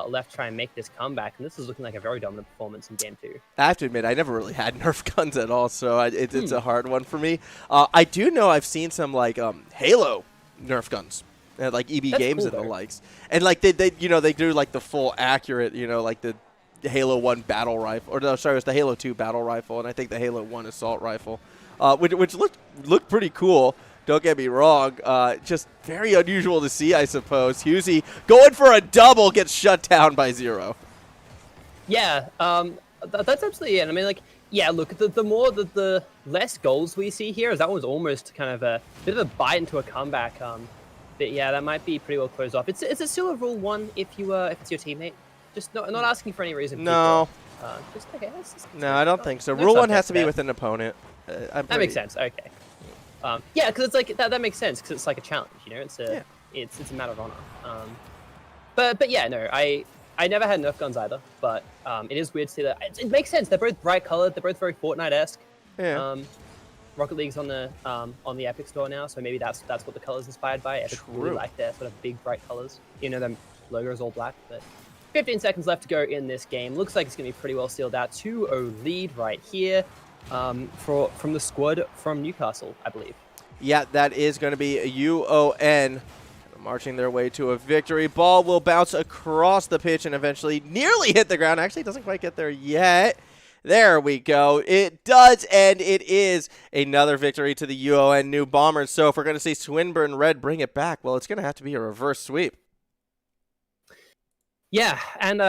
left to try and make this comeback, and this is looking like a very dominant performance in game 2. I have to admit, I never really had Nerf guns at all, so it's a hard one for me. I do know I've seen some like Halo Nerf guns at like EB Games cool, and the likes, and like they do like the full accurate, like the Halo 1 battle rifle, or no, sorry, it was the Halo 2 battle rifle, and I think the Halo 1 assault rifle, which looked pretty cool. Don't get me wrong. Just very unusual to see, I suppose. Husey going for a double, gets shut down by 0. Yeah, that's absolutely it. I mean, like, yeah, look, the less goals we see here, as that one's almost kind of a bit of a bite into a comeback. But yeah, that might be pretty well closed off. It's still a rule 1 if it's your teammate. Just not asking for any reason. No. Just okay. No, I don't think so. Rule 1 has to be with an opponent. That makes sense. Okay. Yeah, because it's like that makes sense because it's like a challenge, It's a matter of honor. But yeah, no, I never had Nerf guns either, but it is weird to see that. It makes sense. They're both bright colored. They're both very Fortnite-esque. Yeah. Rocket League's on the Epic Store now, so maybe that's what the colors inspired by. Epic really like their sort of big bright colors. Their logo is all black, but 15 seconds left to go in this game. Looks like it's going to be pretty well sealed out. 2-0 lead right here. From the squad from Newcastle, I believe. Yeah, that is going to be UON marching their way to a victory. Ball will bounce across the pitch and eventually nearly hit the ground. Actually, doesn't quite get there yet. There we go. It does, and it is another victory to the UON New Boomers. So if we're going to see Swinburne Red bring it back, well, it's going to have to be a reverse sweep. Yeah, and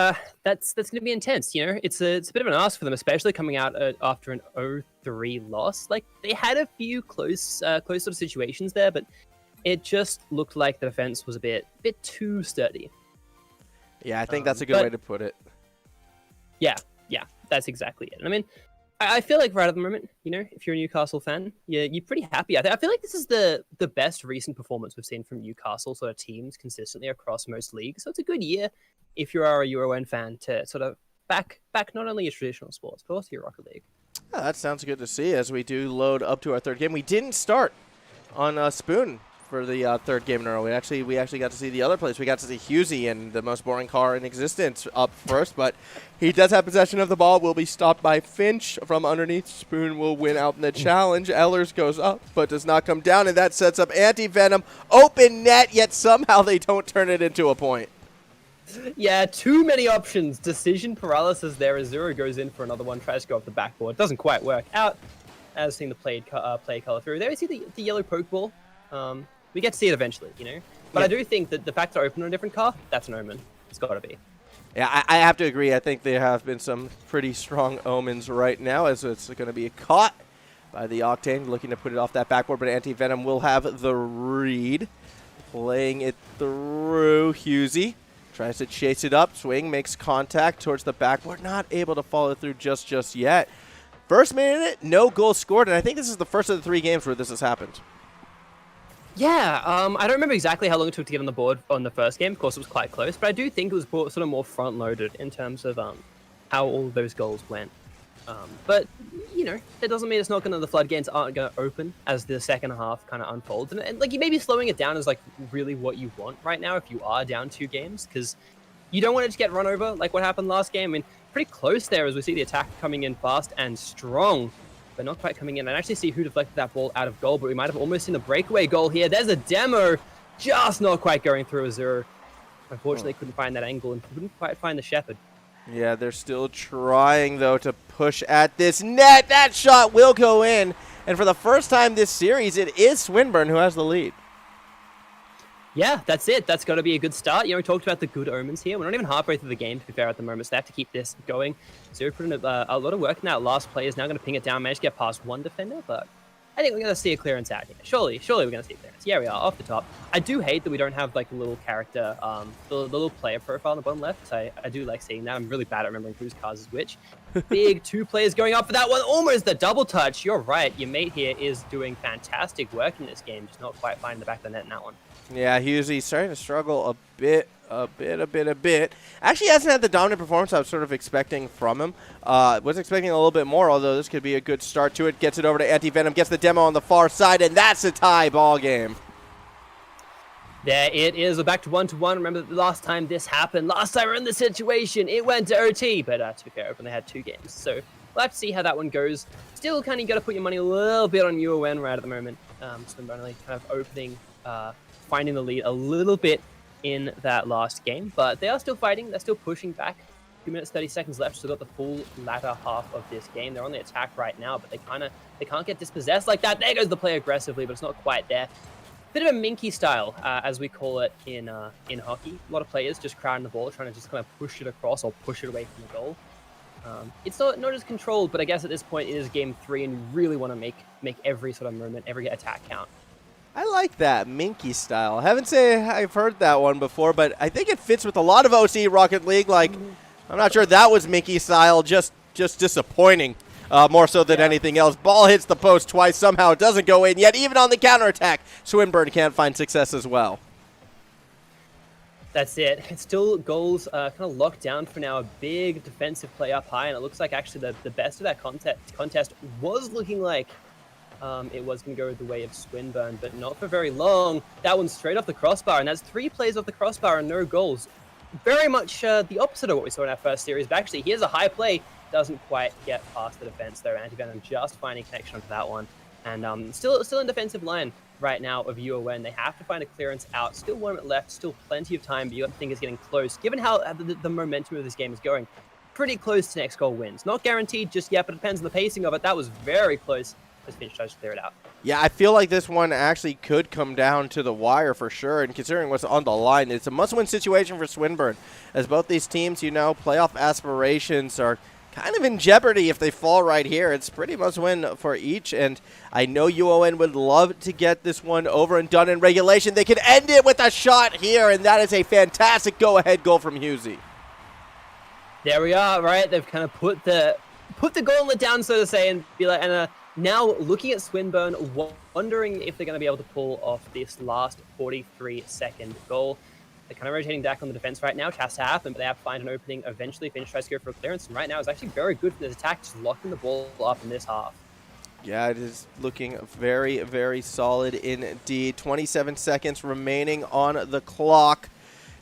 that's going to be intense. It's a bit of an ask for them, especially coming out after an 0-3 loss. Like they had a few close sort of situations there, but it just looked like the defense was a bit too sturdy. Yeah, I think that's a good way to put it. Yeah, that's exactly it. And I mean, I feel like right at the moment, if you're a Newcastle fan, you're pretty happy. I feel like this is the best recent performance we've seen from Newcastle sort of teams consistently across most leagues. So it's a good year if you are a UON fan to sort of back not only your traditional sports, but also your Rocket League. Yeah, that sounds good to see as we do load up to our third game. We didn't start on Spoon for the third game in a row. We actually got to see the other place. We got to see Husey and the most boring car in existence up first, but he does have possession of the ball. Will be stopped by Finch from underneath. Spoon will win out in the challenge. Ellers goes up, but does not come down, and that sets up Anti-Venom. Open net, yet somehow they don't turn it into a point. Yeah, too many options. Decision paralysis there as Zero goes in for another one, tries to go off the backboard. Doesn't quite work out. As seeing the play color through. There we see the yellow pokeball. We get to see it eventually, But yeah. I do think that the fact they're open on a different car, that's an omen. It's got to be. Yeah, I have to agree. I think there have been some pretty strong omens right now as it's going to be caught by the Octane, looking to put it off that backboard, but Anti-Venom will have the read. Playing it through. Husey tries to chase it up. Swing makes contact towards the backboard. Not able to follow through just yet. First minute, no goal scored, and I think this is the first of the 3 games where this has happened. Yeah, I don't remember exactly how long it took to get on the board on the first game. Of course, it was quite close, but I do think it was sort of more front-loaded in terms of how all of those goals went. But, that doesn't mean the floodgates aren't going to open as the second half kind of unfolds. And like, you may be slowing it down is like really what you want right now if you are down 2 games, because you don't want it to get run over like what happened last game. I mean, pretty close there as we see the attack coming in fast and strong, but not quite coming in. And actually see who deflected that ball out of goal, but we might have almost seen the breakaway goal here. There's a demo, just not quite going through Azure. Unfortunately, couldn't find that angle and couldn't quite find the Shepherd. Yeah, they're still trying, though, to push at this net. That shot will go in. And for the first time this series, it is Swinburne who has the lead. Yeah, that's it. That's got to be a good start. We talked about the good omens here. We're not even halfway through the game, to be fair, at the moment, so they have to keep this going. Zero put in a lot of work in that last play. Is now going to ping it down, manage to get past one defender, but I think we're going to see a clearance out here. Surely we're going to see a clearance. Yeah, we are, off the top. I do hate that we don't have, like, a little character, the little player profile on the bottom left. I do like seeing that. I'm really bad at remembering whose cars is which. Big 2 players going up for that one. Almost the double touch. You're right. Your mate here is doing fantastic work in this game, just not quite finding the back of the net in that one. Yeah, Husey starting to struggle a bit. Actually hasn't had the dominant performance I was sort of expecting from him. Was expecting a little bit more, although this could be a good start to it. Gets it over to Anti-Venom, gets the demo on the far side, and that's a tie ball game. There it is. We're back to 1-1. Remember the last time this happened? Last time we were in this situation, it went to OT. But to be fair, Open, they had 2 games. So we'll have to see how that one goes. Still kind of got to put your money a little bit on UON right at the moment. Swinburne really kind of opening, finding the lead a little bit in that last game. But they are still fighting. They're still pushing back. 2 minutes, 30 seconds left. Still got the full latter half of this game. They're on the attack right now, but they can't get dispossessed like that. There goes the play aggressively, but it's not quite there. Bit of a minky style, as we call it in hockey. A lot of players just crowding the ball, trying to just kind of push it across or push it away from the goal. It's not as controlled, but I guess at this point it is game 3, and you really want to make every sort of moment, every attack count. I like that minky style. I haven't say I've heard that one before, but I think it fits with a lot of OC Rocket League. Like, I'm not sure that was minky style, just disappointing. More so than anything else. Ball hits the post twice. Somehow it doesn't go in. Yet even on the counterattack, Swinburne can't find success as well. That's it. It's still goals kind of locked down for now. A big defensive play up high, and it looks like actually the best of that contest was looking like it was going to go the way of Swinburne, but not for very long. That one's straight off the crossbar, and that's 3 plays off the crossbar and no goals. Very much the opposite of what we saw in our first series, but actually here's a high play. Doesn't quite get past the defense though. Anti-Venom just finding connection onto that one. And still in defensive line right now of UON. They have to find a clearance out. Still 1 minute left, still plenty of time, but you think it's getting close. Given how the momentum of this game is going, pretty close to next goal wins. Not guaranteed just yet, but it depends on the pacing of it. That was very close as Finch tries to clear it out. Yeah, I feel like this one actually could come down to the wire for sure, and considering what's on the line, it's a must-win situation for Swinburne, as both these teams, playoff aspirations are kind of in jeopardy if they fall right here. It's pretty much win for each, and I know UON would love to get this one over and done in regulation. They could end it with a shot here, and that is a fantastic go-ahead goal from Husey. There we are, right? They've kind of put the gauntlet down, so to say, and be like, now looking at Swinburne, wondering if they're going to be able to pull off this last 43-second goal. They're kind of rotating back on the defense right now, which has to happen, but they have to find an opening eventually. Finch tries to go for a clearance, and right now is actually very good for this attack, just locking the ball up in this half. Yeah, it is looking very, very solid indeed. 27 seconds remaining on the clock.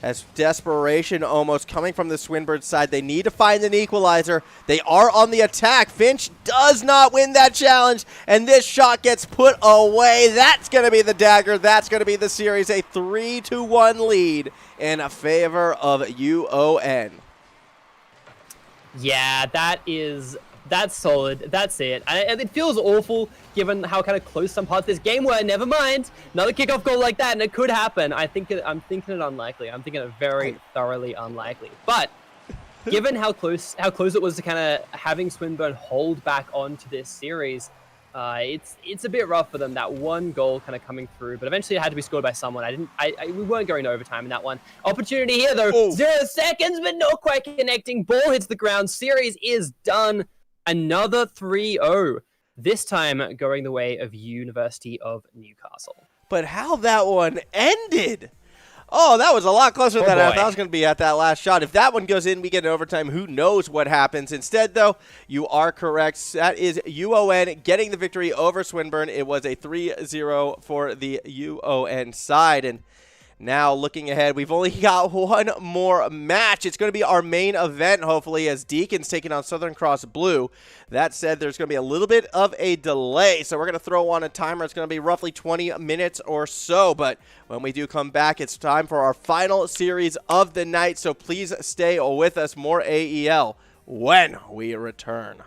As desperation almost coming from the Swinburne side. They need to find an equalizer. They are on the attack. Finch does not win that challenge, and this shot gets put away. That's going to be the dagger. That's going to be the series. A 3-1 lead in favor of UON. Yeah, that's solid. That's it. And it feels awful given how kind of close some parts of this game were. Never mind. Another kickoff goal like that, and it could happen. I'm thinking it unlikely. I'm thinking it very thoroughly unlikely. But given how close it was to kind of having Swinburne hold back onto this series, it's a bit rough for them. That one goal kind of coming through, but eventually it had to be scored by someone. We weren't going to overtime in that one. Opportunity here though. Oh. 0 seconds, but not quite connecting. Ball hits the ground. Series is done. Another 3-0, this time going the way of University of Newcastle. But how that one ended! Oh, that was a lot closer than I thought it was going to be at that last shot. If that one goes in, we get an overtime. Who knows what happens? Instead, though, you are correct. That is UON getting the victory over Swinburne. It was a 3-0 for the UON side. And now, looking ahead, we've only got one more match. It's going to be our main event, hopefully, as Deakin's taking on Southern Cross Blue. That said, there's going to be a little bit of a delay, so we're going to throw on a timer. It's going to be roughly 20 minutes or so, but when we do come back, it's time for our final series of the night, so please stay with us. More AEL when we return.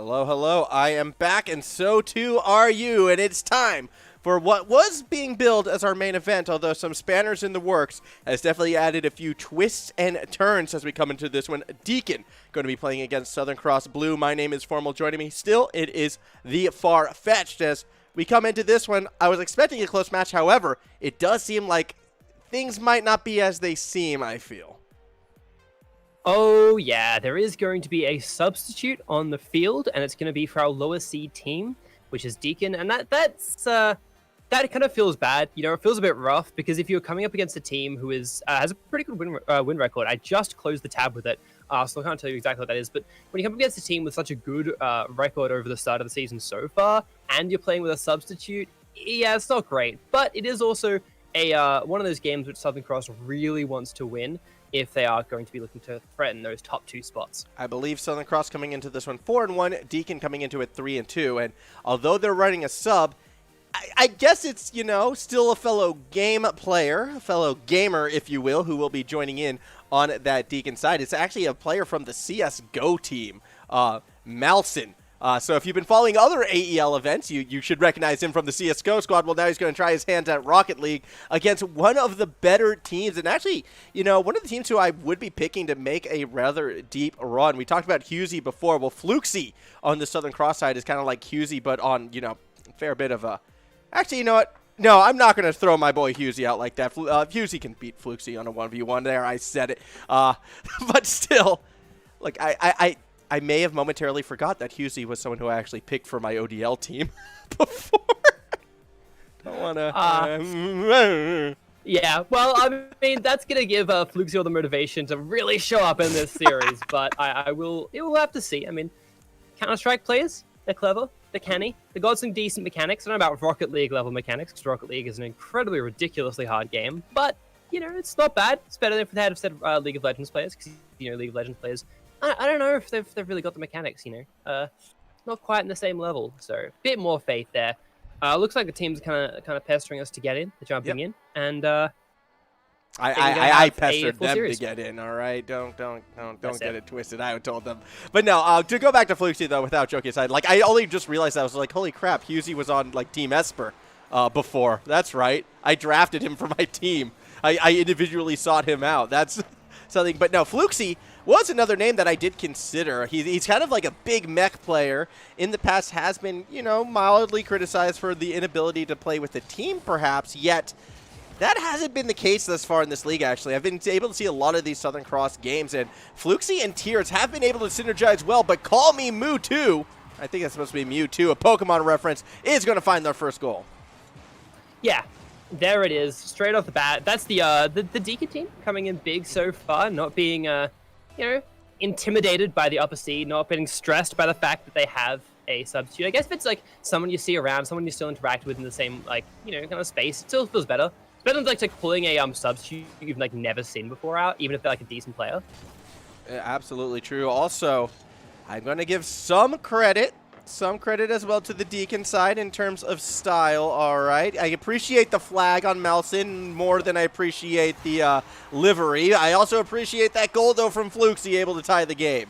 Hello, hello. I am back, and so too are you, and it's time for what was being billed as our main event, although some spanners in the works has definitely added a few twists and turns as we come into this one. Deakin going to be playing against Southern Cross Blue. My name is Formal. Joining me still, it is the Far-Fetched. As we come into this one, I was expecting a close match. However, it does seem like things might not be as they seem, I feel. Oh, yeah, there is going to be a substitute on the field, and it's going to be for our lower seed team, which is Deakin, and that kind of feels bad. You know, it feels a bit rough, because if you're coming up against a team who is has a pretty good win record, I just closed the tab with it, so I can't tell you exactly what that is, but when you come up against a team with such a good record over the start of the season so far, and you're playing with a substitute, yeah, it's not great, but it is also a one of those games which Southern Cross really wants to win, if they are going to be looking to threaten those top 2 spots. I believe Southern Cross coming into this one 4-1, Deakin coming into it 3-2, and although they're running a sub, I guess it's, you know, still a fellow game player, a fellow gamer, if you will, who will be joining in on that Deakin side. It's actually a player from the CSGO team, Malson. So if you've been following other AEL events, you should recognize him from the CSGO squad. Well, now he's going to try his hand at Rocket League against one of the better teams. And actually, you know, one of the teams who I would be picking to make a rather deep run. We talked about Husey before. Well, Fluxy on the Southern Cross side is kind of like Husey, but on, you know, a fair bit of a... Actually, you know what? No, I'm not going to throw my boy Husey out like that. Husey can beat Fluxy on a 1v1 there. I said it. But still, like, I may have momentarily forgot that Husey was someone who I actually picked for my ODL team before. Don't want to... Yeah, well, I mean, that's going to give Fluxy all the motivation to really show up in this series, but we'll have to see. I mean, Counter-Strike players, they're clever, they're canny, they got some decent mechanics. I don't know about Rocket League level mechanics, because Rocket League is an incredibly, ridiculously hard game, but, you know, it's not bad. It's better than if they had said League of Legends players, because, you know, League of Legends players, I don't know if they've really got the mechanics, you know. Not quite in the same level, so a bit more faith there. Looks like the team's kind of pestering us to get in, jumping in, and I pestered them to get in. All right, don't get it twisted. I told them, but no. To go back to Fluxy though, without joking aside, like I only just realized I was like, holy crap, Husey was on like Team Esper before. That's right. I drafted him for my team. I individually sought him out. That's something. But no, Fluxy was another name that I did consider. He's kind of like a big mech player. In the past has been, you know, mildly criticized for the inability to play with the team, perhaps, yet that hasn't been the case thus far in this league, actually. I've been able to see a lot of these Southern Cross games, and Fluxy and Tears have been able to synergize well, but call me Mewtwo. I think that's supposed to be Mewtwo, a Pokemon reference, is going to find their first goal. Yeah. There it is, straight off the bat. That's the Deakin team coming in big so far, not being, you know, intimidated by the upper seed, not being stressed by the fact that they have a substitute. I guess if it's like someone you see around, someone you still interact with in the same, like, you know, kind of space, it still feels better. It's better than like pulling a substitute you've like never seen before out, even if they're like a decent player. Absolutely true. Also, I'm going to give some credit as well to the Deakin side in terms of style, all right? I appreciate the flag on Malson more than I appreciate the livery. I also appreciate that goal, though, from Fluxy, able to tie the game.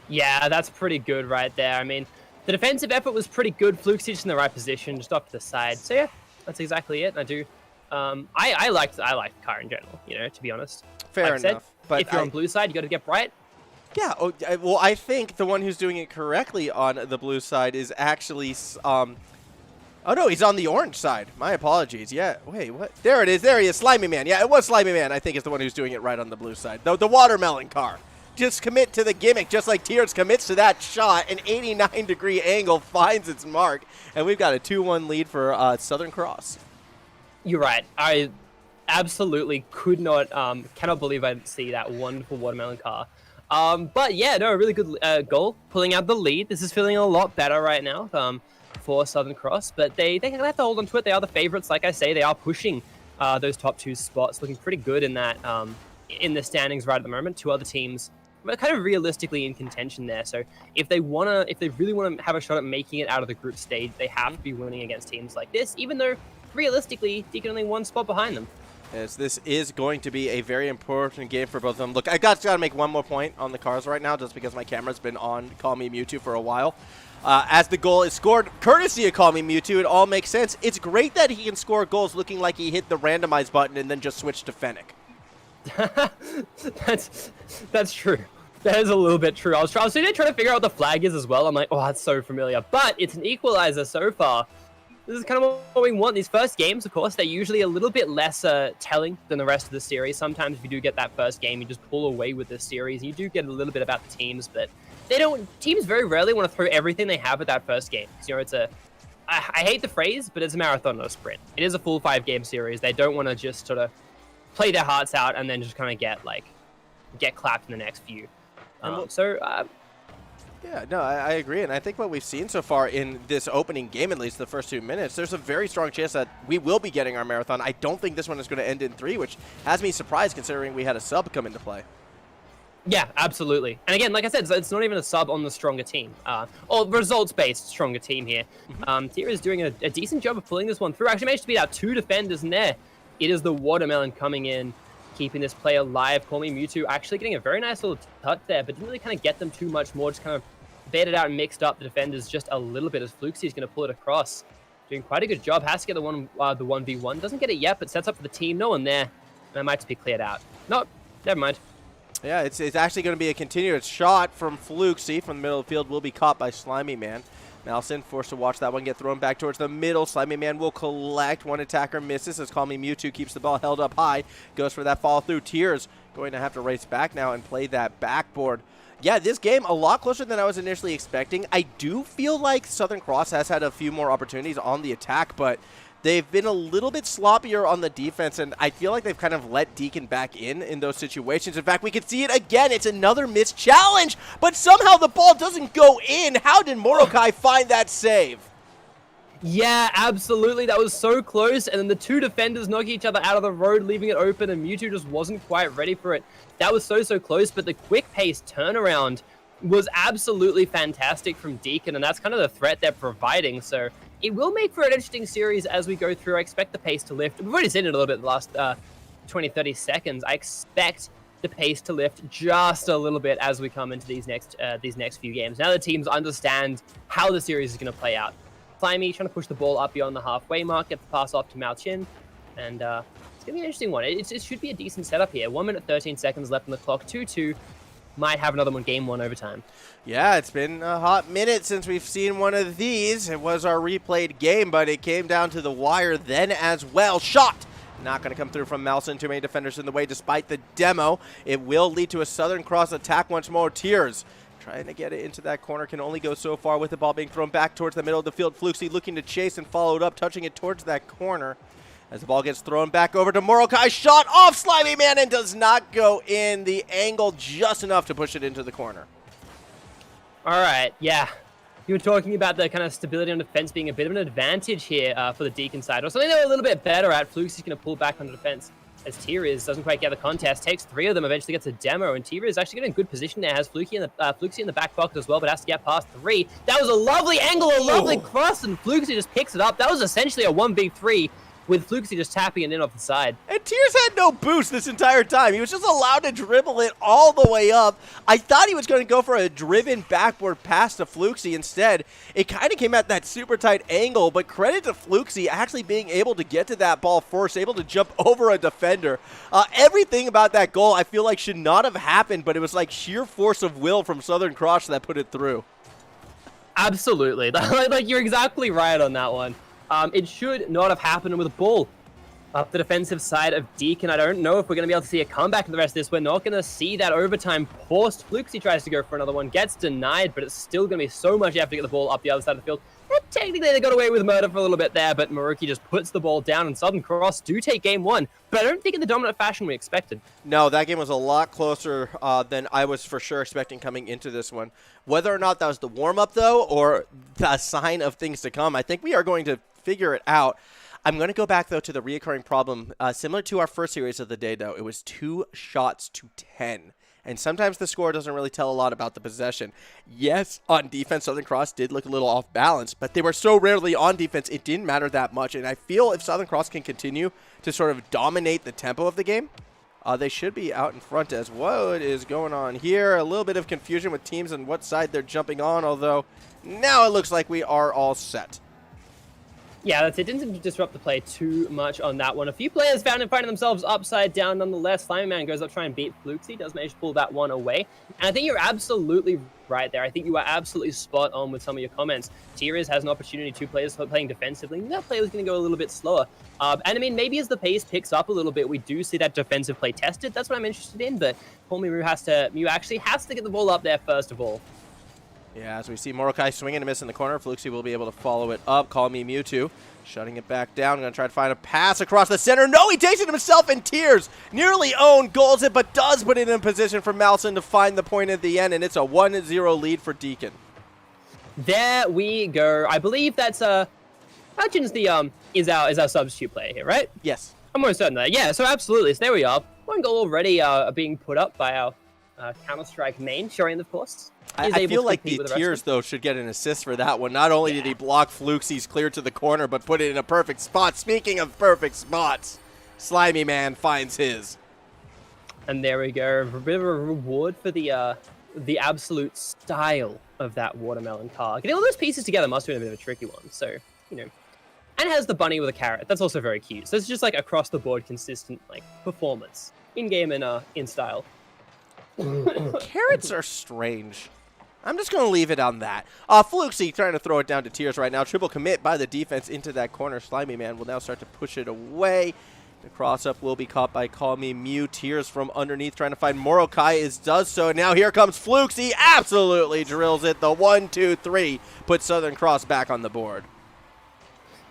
Yeah, that's pretty good right there. I mean, the defensive effort was pretty good. Fluxy just in the right position, just off to the side. So, yeah, that's exactly it. And I do... I liked the car in general, you know, to be honest. Fair enough. But if you're on blue side, you got to get bright. Yeah, well, I think the one who's doing it correctly on the blue side is actually, oh no, he's on the orange side. My apologies. Yeah, wait, what? There it is. There he is, Slimy Man. Yeah, it was Slimy Man, I think, is the one who's doing it right on the blue side. The watermelon car. Just commit to the gimmick, just like Tears commits to that shot. An 89-degree angle finds its mark, and we've got a 2-1 lead for Southern Cross. You're right. I absolutely cannot believe I didn't see that wonderful watermelon car. But yeah, no, a really good goal, pulling out the lead. This is feeling a lot better right now for Southern Cross, but they have to hold on to it. They are the favorites, like I say. They are pushing those top 2 spots, looking pretty good in that in the standings right at the moment. 2 other teams are kind of realistically in contention there. So if they really want to have a shot at making it out of the group stage, they have to be winning against teams like this, even though realistically, Deakin only 1 spot behind them. as this is going to be a very important game for both of them. Look, I got to make one more point on the cars right now, just because my camera's been on Call Me Mewtwo for a while. As the goal is scored, courtesy of Call Me Mewtwo, it all makes sense. It's great that he can score goals looking like he hit the randomize button and then just switched to Fennec. That's true. That is a little bit true. I was trying to figure out what the flag is as well. I'm like, oh, that's so familiar. But it's an equalizer so far. This is kind of what we want. These first games, of course, they're usually a little bit less telling than the rest of the series. Sometimes if you do get that first game, you just pull away with this series. You do get a little bit about the teams, but teams very rarely want to throw everything they have at that first game. You know, I hate the phrase, but it's a marathon, not a sprint. It is a full 5-game series. They don't want to just sort of play their hearts out and then just kind of get clapped in the next few. Yeah, no, I agree, and I think what we've seen so far in this opening game, at least the first 2 minutes, there's a very strong chance that we will be getting our marathon. I don't think this one is going to end in 3, which has me surprised considering we had a sub come into play. Yeah, absolutely. And again, like I said, it's not even a sub on the stronger team, or results-based stronger team here. Tira is doing a decent job of pulling this one through. Actually managed to beat out 2 defenders in there. It is the Watermelon coming in, keeping this play alive. Call Me Mewtwo actually getting a very nice little touch there, but didn't really kind of get them too much more. Just kind of baited out and mixed up the defenders just a little bit as Fluxy is going to pull it across. Doing quite a good job. Has to get the 1v1. Doesn't get it yet, but sets up for the team. No one there. And that might just be cleared out. Nope. Never mind. Yeah, it's actually going to be a continuous shot from Fluxy from the middle of the field. Will be caught by Slimy Man. Nelson forced to watch that one get thrown back towards the middle. Slimy Man will collect. One attacker misses as Call Me Mewtwo keeps the ball held up high. Goes for that follow through. Tears going to have to race back now and play that backboard. Yeah, this game a lot closer than I was initially expecting. I do feel like Southern Cross has had a few more opportunities on the attack, but they've been a little bit sloppier on the defense, and I feel like they've kind of let Deakin back in those situations. In fact, we can see it again. It's another missed challenge, but somehow the ball doesn't go in. How did Morokai find that save? Yeah, absolutely. That was so close, and then the 2 defenders knock each other out of the road, leaving it open, and Mewtwo just wasn't quite ready for it. That was so close, but the quick-paced turnaround was absolutely fantastic from Deakin, and that's kind of the threat they're providing, so it will make for an interesting series as we go through. I expect the pace to lift. We've already seen it a little bit the last 20-30 seconds. I expect the pace to lift just a little bit as we come into these next few games. Now the teams understand how the series is going to play out. Slimy trying to push the ball up beyond the halfway mark, get the pass off to Mao Chin, and it's going to be an interesting one. It should be a decent setup here. 1 minute 13 seconds left on the clock. 2-2. Might have another one, game 1 overtime. Yeah, it's been a hot minute since we've seen one of these. It was our replayed game, but it came down to the wire then as well. Shot! Not going to come through from Malson. Too many defenders in the way despite the demo. It will lead to a Southern Cross attack once more. Tears trying to get it into that corner, can only go so far with the ball being thrown back towards the middle of the field. Fluxy looking to chase and follow it up, touching it towards that corner. As the ball gets thrown back over to Morokai, shot off Slimy Man and does not go in. The angle just enough to push it into the corner. All right, yeah. You were talking about the kind of stability on defense being a bit of an advantage here for the Deakin side, or something they're a little bit better at. Fluxy's going to pull back on the defense as Tiriz doesn't quite get the contest, takes 3 of them, eventually gets a demo, and Tiriz actually getting a good position there, has Fluxy in the back pocket as well, but has to get past 3. That was a lovely angle, a lovely cross, and Fluxy just picks it up. That was essentially a 1v3 with Fluxy just tapping it in off the side. And Tears had no boost this entire time. He was just allowed to dribble it all the way up. I thought he was going to go for a driven backboard pass to Fluxy. Instead, it kind of came at that super tight angle, but credit to Fluxy actually being able to get to that ball first, able to jump over a defender. Everything about that goal I feel like should not have happened, but it was like sheer force of will from Southern Cross that put it through. Absolutely. Like, you're exactly right on that one. It should not have happened with the ball up the defensive side of Deakin. I don't know if we're going to be able to see a comeback in the rest of this. We're not going to see that overtime post. Fluxy tries to go for another one, gets denied, but it's still going to be so much effort to get the ball up the other side of the field. And technically, they got away with murder for a little bit there, but Maruki just puts the ball down, and Southern Cross do take game 1. But I don't think in the dominant fashion we expected. No, that game was a lot closer than I was for sure expecting coming into this one. Whether or not that was the warm-up, though, or a sign of things to come, I think we are going to figure it out. I'm going to go back, though, to the reoccurring problem. Similar to our first series of the day, though, it was 2 shots to 10. and sometimes the score doesn't really tell a lot about the possession. Yes, on defense, Southern Cross did look a little off balance, but they were so rarely on defense, it didn't matter that much. And I feel if Southern Cross can continue to sort of dominate the tempo of the game, they should be out in front. As what is going on here? A little bit of confusion with teams and what side they're jumping on, although now it looks like we are all set. Yeah, that's it. Didn't disrupt the play too much on that one. A few players finding themselves upside down nonetheless. Slimy Man goes up trying to beat Fluxy, does manage to pull that one away. And I think you're absolutely right there. I think you are absolutely spot on with some of your comments. Tiers has an opportunity, 2 players playing defensively. That player is going to go a little bit slower. And I mean, maybe as the pace picks up a little bit, we do see that defensive play tested. That's what I'm interested in. But Mew actually has to get the ball up there first of all. Yeah, as we see Morokai swing and miss in the corner, Fluxy will be able to follow it up. Call me Mewtwo, shutting it back down. Going to try to find a pass across the center. No, he takes it himself in tears. Nearly own goals it, but does put it in position for Malson to find the point at the end, and it's a 1-0 lead for Deakin. There we go. I believe that's Hutchins is our substitute player here, right? Yes. I'm almost certain of that. Yeah, so absolutely. So there we are. 1 goal already being put up by our Counter-Strike main, Shorian, of course. I feel like the Tiers, though, should get an assist for that one. Not only did he block Fluxy's clear to the corner, but put it in a perfect spot. Speaking of perfect spots, Slimy Man finds his. And there we go. A bit of a reward for the absolute style of that watermelon car. Getting all those pieces together must have been a bit of a tricky one. So, you know. And it has the bunny with a carrot. That's also very cute. So it's just like across the board consistent like performance. In-game and in style. Carrots are strange. I'm just going to leave it on that. Fluxy trying to throw it down to Tiers right now. Triple commit by the defense into that corner. Slimy Man will now start to push it away. The cross-up will be caught by Call Me Mew. Tiers from underneath trying to find Morokai does so. Now here comes Fluxy. Absolutely drills it. The 1-2-3 puts Southern Cross back on the board.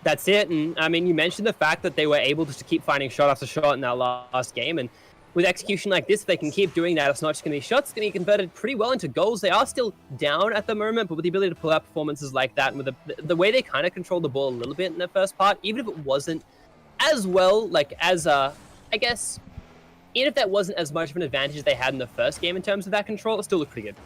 That's it. And I mean, you mentioned the fact that they were able to keep finding shot after shot in that last game. And with execution like this, if they can keep doing that, it's not just going to be shots, it's going to be converted pretty well into goals. They are still down at the moment, but with the ability to pull out performances like that, and with the way they kind of controlled the ball a little bit in the first part, even if it wasn't as well, like as, I guess, even if that wasn't as much of an advantage they had in the first game in terms of that control, it still looked pretty good.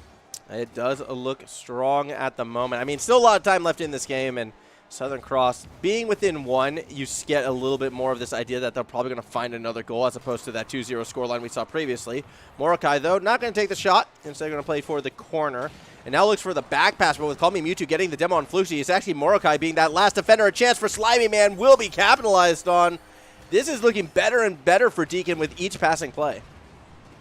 It does look strong at the moment. I mean, still a lot of time left in this game, and Southern Cross, being within 1, you get a little bit more of this idea that they're probably going to find another goal as opposed to that 2-0 scoreline we saw previously. Morokai, though, not going to take the shot. Instead, going to play for the corner. And now looks for the back pass, but with Call Me Mewtwo getting the demo on Fluxy, it's actually Morokai being that last defender. A chance for Slimy Man will be capitalized on. This is looking better and better for Deakin with each passing play.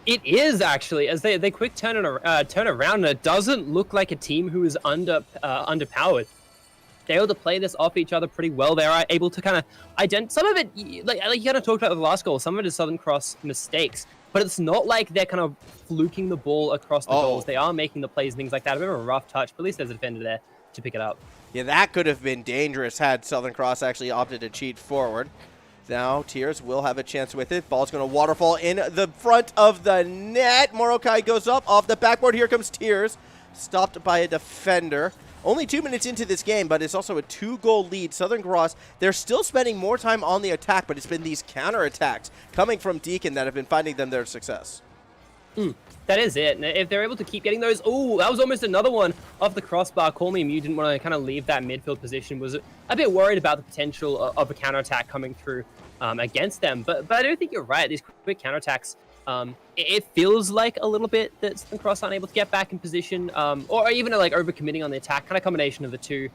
It is, actually, as they quick turn around, and it doesn't look like a team who is underpowered. They're able to play this off each other pretty well. They are able to kind of some of it, like you kind of talked about with the last goal, some of it is Southern Cross mistakes, but it's not like they're kind of fluking the ball across the goals. They are making the plays and things like that. A bit of a rough touch, but at least there's a defender there to pick it up. Yeah, that could have been dangerous had Southern Cross actually opted to cheat forward. Now, Tiers will have a chance with it. Ball's going to waterfall in the front of the net. Morokai goes up off the backboard. Here comes Tiers, stopped by a defender. Only 2 minutes into this game, but it's also a 2-goal lead. Southern Cross, they're still spending more time on the attack, but it's been these counterattacks coming from Deakin that have been finding them their success. That is it. And if they're able to keep getting those... Oh, that was almost another one off the crossbar. Call Me Mew didn't want to kind of leave that midfield position. Was a bit worried about the potential of a counterattack coming through against them. But I don't think you're right. These quick counterattacks... it feels like a little bit that Southern Cross aren't able to get back in position, or even like overcommitting on the attack, kind of combination of the two.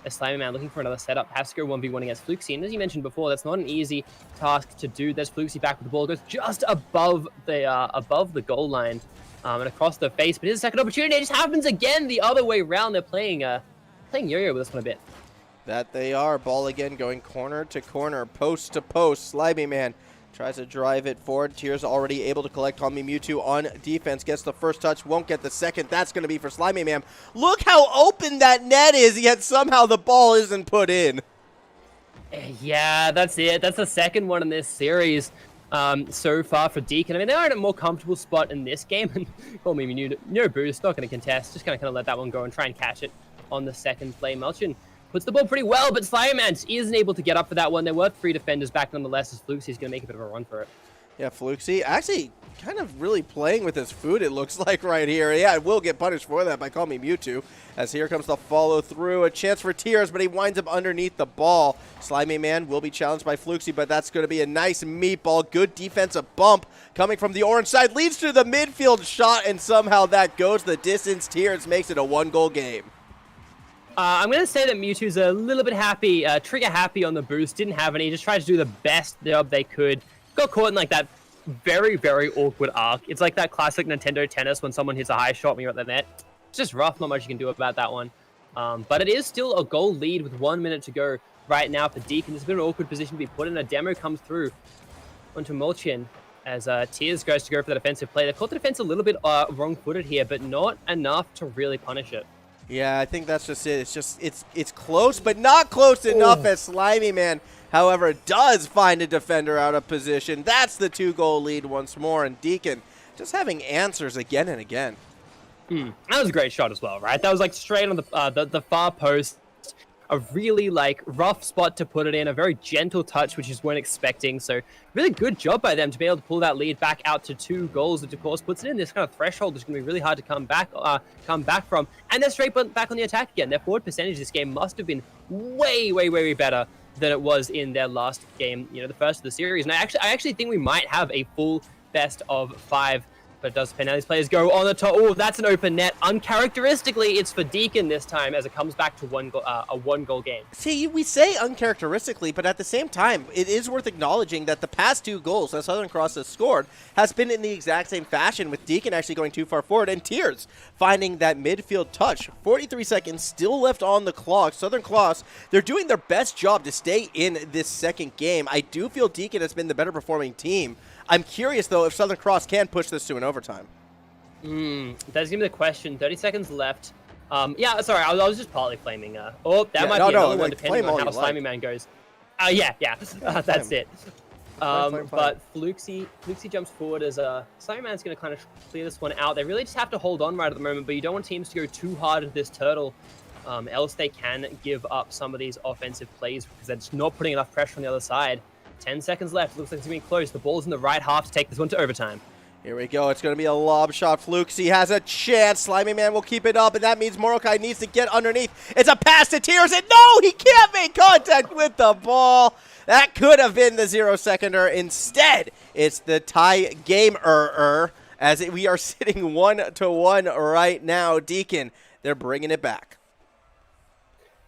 A Slimy Man looking for another setup, has to go 1v1 against Fluxy, and as you mentioned before, that's not an easy task to do. There's Fluxy back with the ball, goes just above the goal line and across the face, but here's a second opportunity. It just happens again the other way around. They're playing yo-yo with this one a bit. That they are. Ball again going corner to corner, post to post. Slimy Man tries to drive it forward. Tiers already able to collect Call Me Mewtwo on defense. Gets the first touch, won't get the second. That's going to be for Slimy Man. Look how open that net is, yet somehow the ball isn't put in. Yeah, that's it. That's the second one in this series so far for Deakin. I mean, they are in a more comfortable spot in this game. And Call Me Mewtwo, no boost, not going to contest. Just going to kind of let that one go and try and catch it on the second play. Melchin puts the ball pretty well, but Slimy Man isn't able to get up for that one. There were 3 defenders back nonetheless, as Fluxy is going to make a bit of a run for it. Yeah, Fluxy actually kind of really playing with his food, it looks like right here. Yeah, it will get punished for that by calling me Mewtwo. As here comes the follow through. A chance for Tears, but he winds up underneath the ball. Slimy Man will be challenged by Fluxy, but that's going to be a nice meatball. Good defensive bump coming from the orange side. Leads to the midfield shot, and somehow that goes the distance. Tears makes it a 1-goal game. I'm going to say that Mewtwo's a little bit happy, trigger happy on the boost. Didn't have any. Just tried to do the best job they could. Got caught in like that very, very awkward arc. It's like that classic Nintendo tennis when someone hits a high shot when you're at the net. It's just rough. Not much you can do about that one. But it is still a goal lead with 1 minute to go right now for Deakin. It's been an awkward position to be put in. A demo comes through onto Mulchin as Tears goes to go for the defensive play. They caught the defense a little bit wrong-footed here, but not enough to really punish it. Yeah, I think that's just it. It's close, but not close enough as Slimy Man, however, does find a defender out of position. That's the 2-goal lead once more, and Deakin just having answers again and again. That was a great shot as well, right? That was like straight on the far post. A really like rough spot to put it in, a very gentle touch, which is weren't expecting. So really good job by them to be able to pull that lead back out to 2 goals, which of course puts it in this kind of threshold that's going to be really hard to come back from. And they're straight back on the attack again. Their forward percentage this game must have been way, way, way better than it was in their last game, you know, the first of the series. And I actually think we might have a full best of 5. But it does depend how these players go on the top. Oh, that's an open net. Uncharacteristically, it's for Deakin this time as it comes back to a 1-goal game. See, we say uncharacteristically, but at the same time, it is worth acknowledging that the past 2 goals that Southern Cross has scored has been in the exact same fashion, with Deakin actually going too far forward and Tears finding that midfield touch. 43 seconds still left on the clock. Southern Cross, they're doing their best job to stay in this second game. I do feel Deakin has been the better performing team. I'm curious, though, if Southern Cross can push this to an overtime. That's going to be the question. 30 seconds left. Yeah, sorry, I was just partly flaming. That might be another one, depending on how Slimy Man goes. Yeah, that's it. But Fluxy jumps forward as Slimy Man's going to kind of clear this one out. They really just have to hold on right at the moment, but you don't want teams to go too hard at this turtle, else they can give up some of these offensive plays because they're just not putting enough pressure on the other side. 10 seconds left. Looks like it's going to be close. The ball's in the right half to take this one to overtime. Here we go. It's going to be a lob shot. Fluxy has a chance. Slimy Man will keep it up, and that means Morokai needs to get underneath. It's a pass to Tears, and no, he can't make contact with the ball. That could have been the 0-seconder. Instead, it's the tie game-er, as we are sitting 1-1 right now. Deakin, they're bringing it back.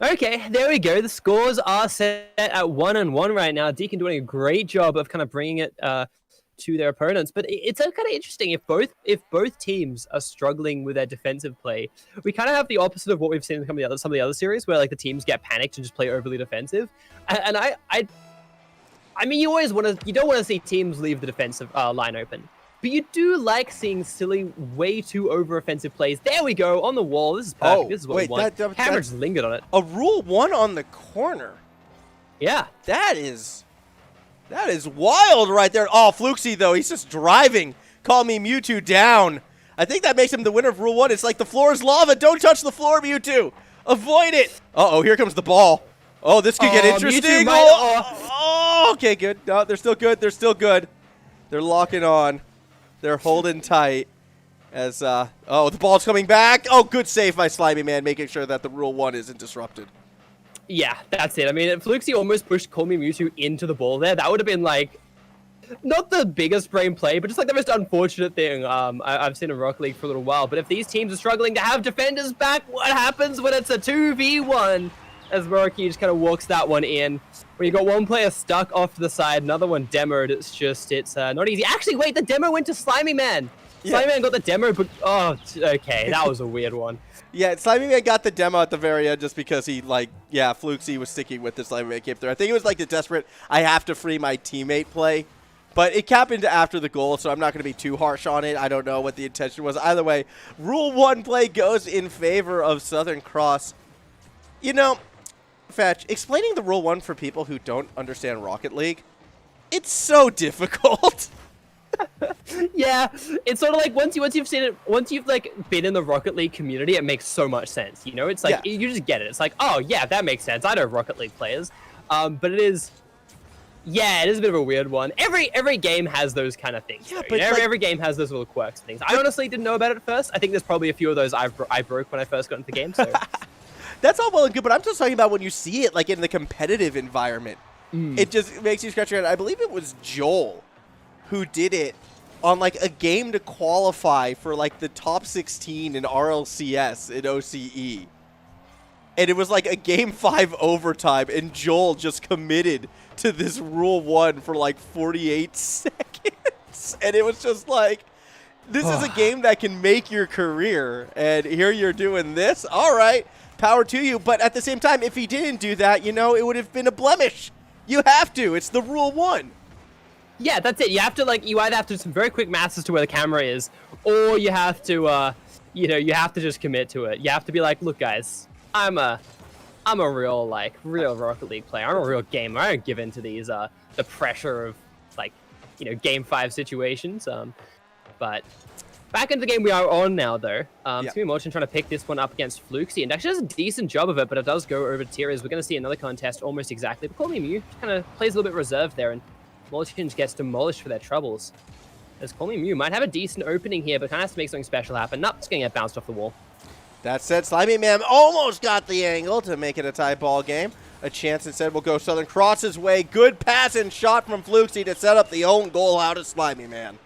Okay, there we go. The scores are set at 1-1 right now. Deakin doing a great job of kind of bringing it to their opponents. But it's kind of interesting if both teams are struggling with their defensive play. We kind of have the opposite of what we've seen in some of the other series, where like the teams get panicked and just play overly defensive. And I mean, you don't want to see teams leave the defensive line open. But you do like seeing silly, way too over-offensive plays. There we go, on the wall. This is perfect. This is what we want. Hammer just lingered on it. A Rule 1 on the corner. Yeah. That is wild right there. Oh, Fluxy, though. He's just driving. Call me Mewtwo down. I think that makes him the winner of Rule 1. It's like the floor is lava. Don't touch the floor, Mewtwo. Avoid it. Uh-oh, here comes the ball. Oh, this could get interesting. Okay, good. No, they're still good. They're still good. They're locking on. They're holding tight as, the ball's coming back. Oh, good save by Slimy Man, making sure that the Rule 1 isn't disrupted. Yeah, that's it. I mean, Fluxy almost pushed Call Me Mewtwo into the ball there. That would have been, like, not the biggest brain play, but just, like, the most unfortunate thing I've seen in Rocket League for a little while. But if these teams are struggling to have defenders back, what happens when it's a 2v1? As Moroki just kind of walks that one in. When you got one player stuck off to the side, another one demoed, it's not easy. Actually, wait, the demo went to Slimy Man. Yeah. Slimy Man got the demo, but, okay, that was a weird one. Yeah, Slimy Man got the demo at the very end just because he, Fluxy was sticking with the Slimy Man came through. I think it was, the desperate, I have to free my teammate play. But it happened after the goal, so I'm not going to be too harsh on it. I don't know what the intention was. Either way, Rule 1 play goes in favor of Southern Cross. You know, Fetch, explaining the Rule 1 for people who don't understand Rocket League, it's so difficult. Yeah, it's sort of like once you've seen it, once you've been in the Rocket League community, it makes so much sense. You know, it's you just get it. It's like, oh yeah, that makes sense. I know Rocket League players, but it is Yeah, it is a bit of a weird one. Every game has those kind of things. Yeah, Though. but You know, like, every game has those little quirks and things. I honestly didn't know about it at first. I think there's probably a few of those I broke when I first got into the game. So that's all well and good, but I'm just talking about when you see it like in the competitive environment. It just makes you scratch your head. I believe it was Joel who did it on like a game to qualify for like the top 16 in RLCS in OCE. And it was like a game 5 overtime, and Joel just committed to this Rule 1 for like 48 seconds. And it was just like, this is a game that can make your career, and here you're doing this? All right, power to you. But at the same time, if he didn't do that, you know, it would have been a blemish. You have to. It's the Rule 1. yeah, that's it. You have to you either have to do some very quick maths as to where the camera is, or you have to, you have to just commit to it. You have to be like, look, guys. I'm a real Rocket League player. I'm a real gamer. I don't give in to these the pressure of game 5 situations. But back into the game we are on now though. It's gonna be Motion trying to pick this one up against Fluxy, and actually does a decent job of it, but it does go over to Tyrese. We're gonna see another contest almost exactly. But Call Me Mew kind of plays a little bit reserved there, and Motion gets demolished for their troubles. As Call Me Mew might have a decent opening here, but kind of has to make something special happen. Nope, it's gonna get bounced off the wall. That said, Slimy Man almost got the angle to make it a tie ball game. A chance instead will go Southern Cross's way. Good pass and shot from Fluxy to set up the own goal out of Slimy Man.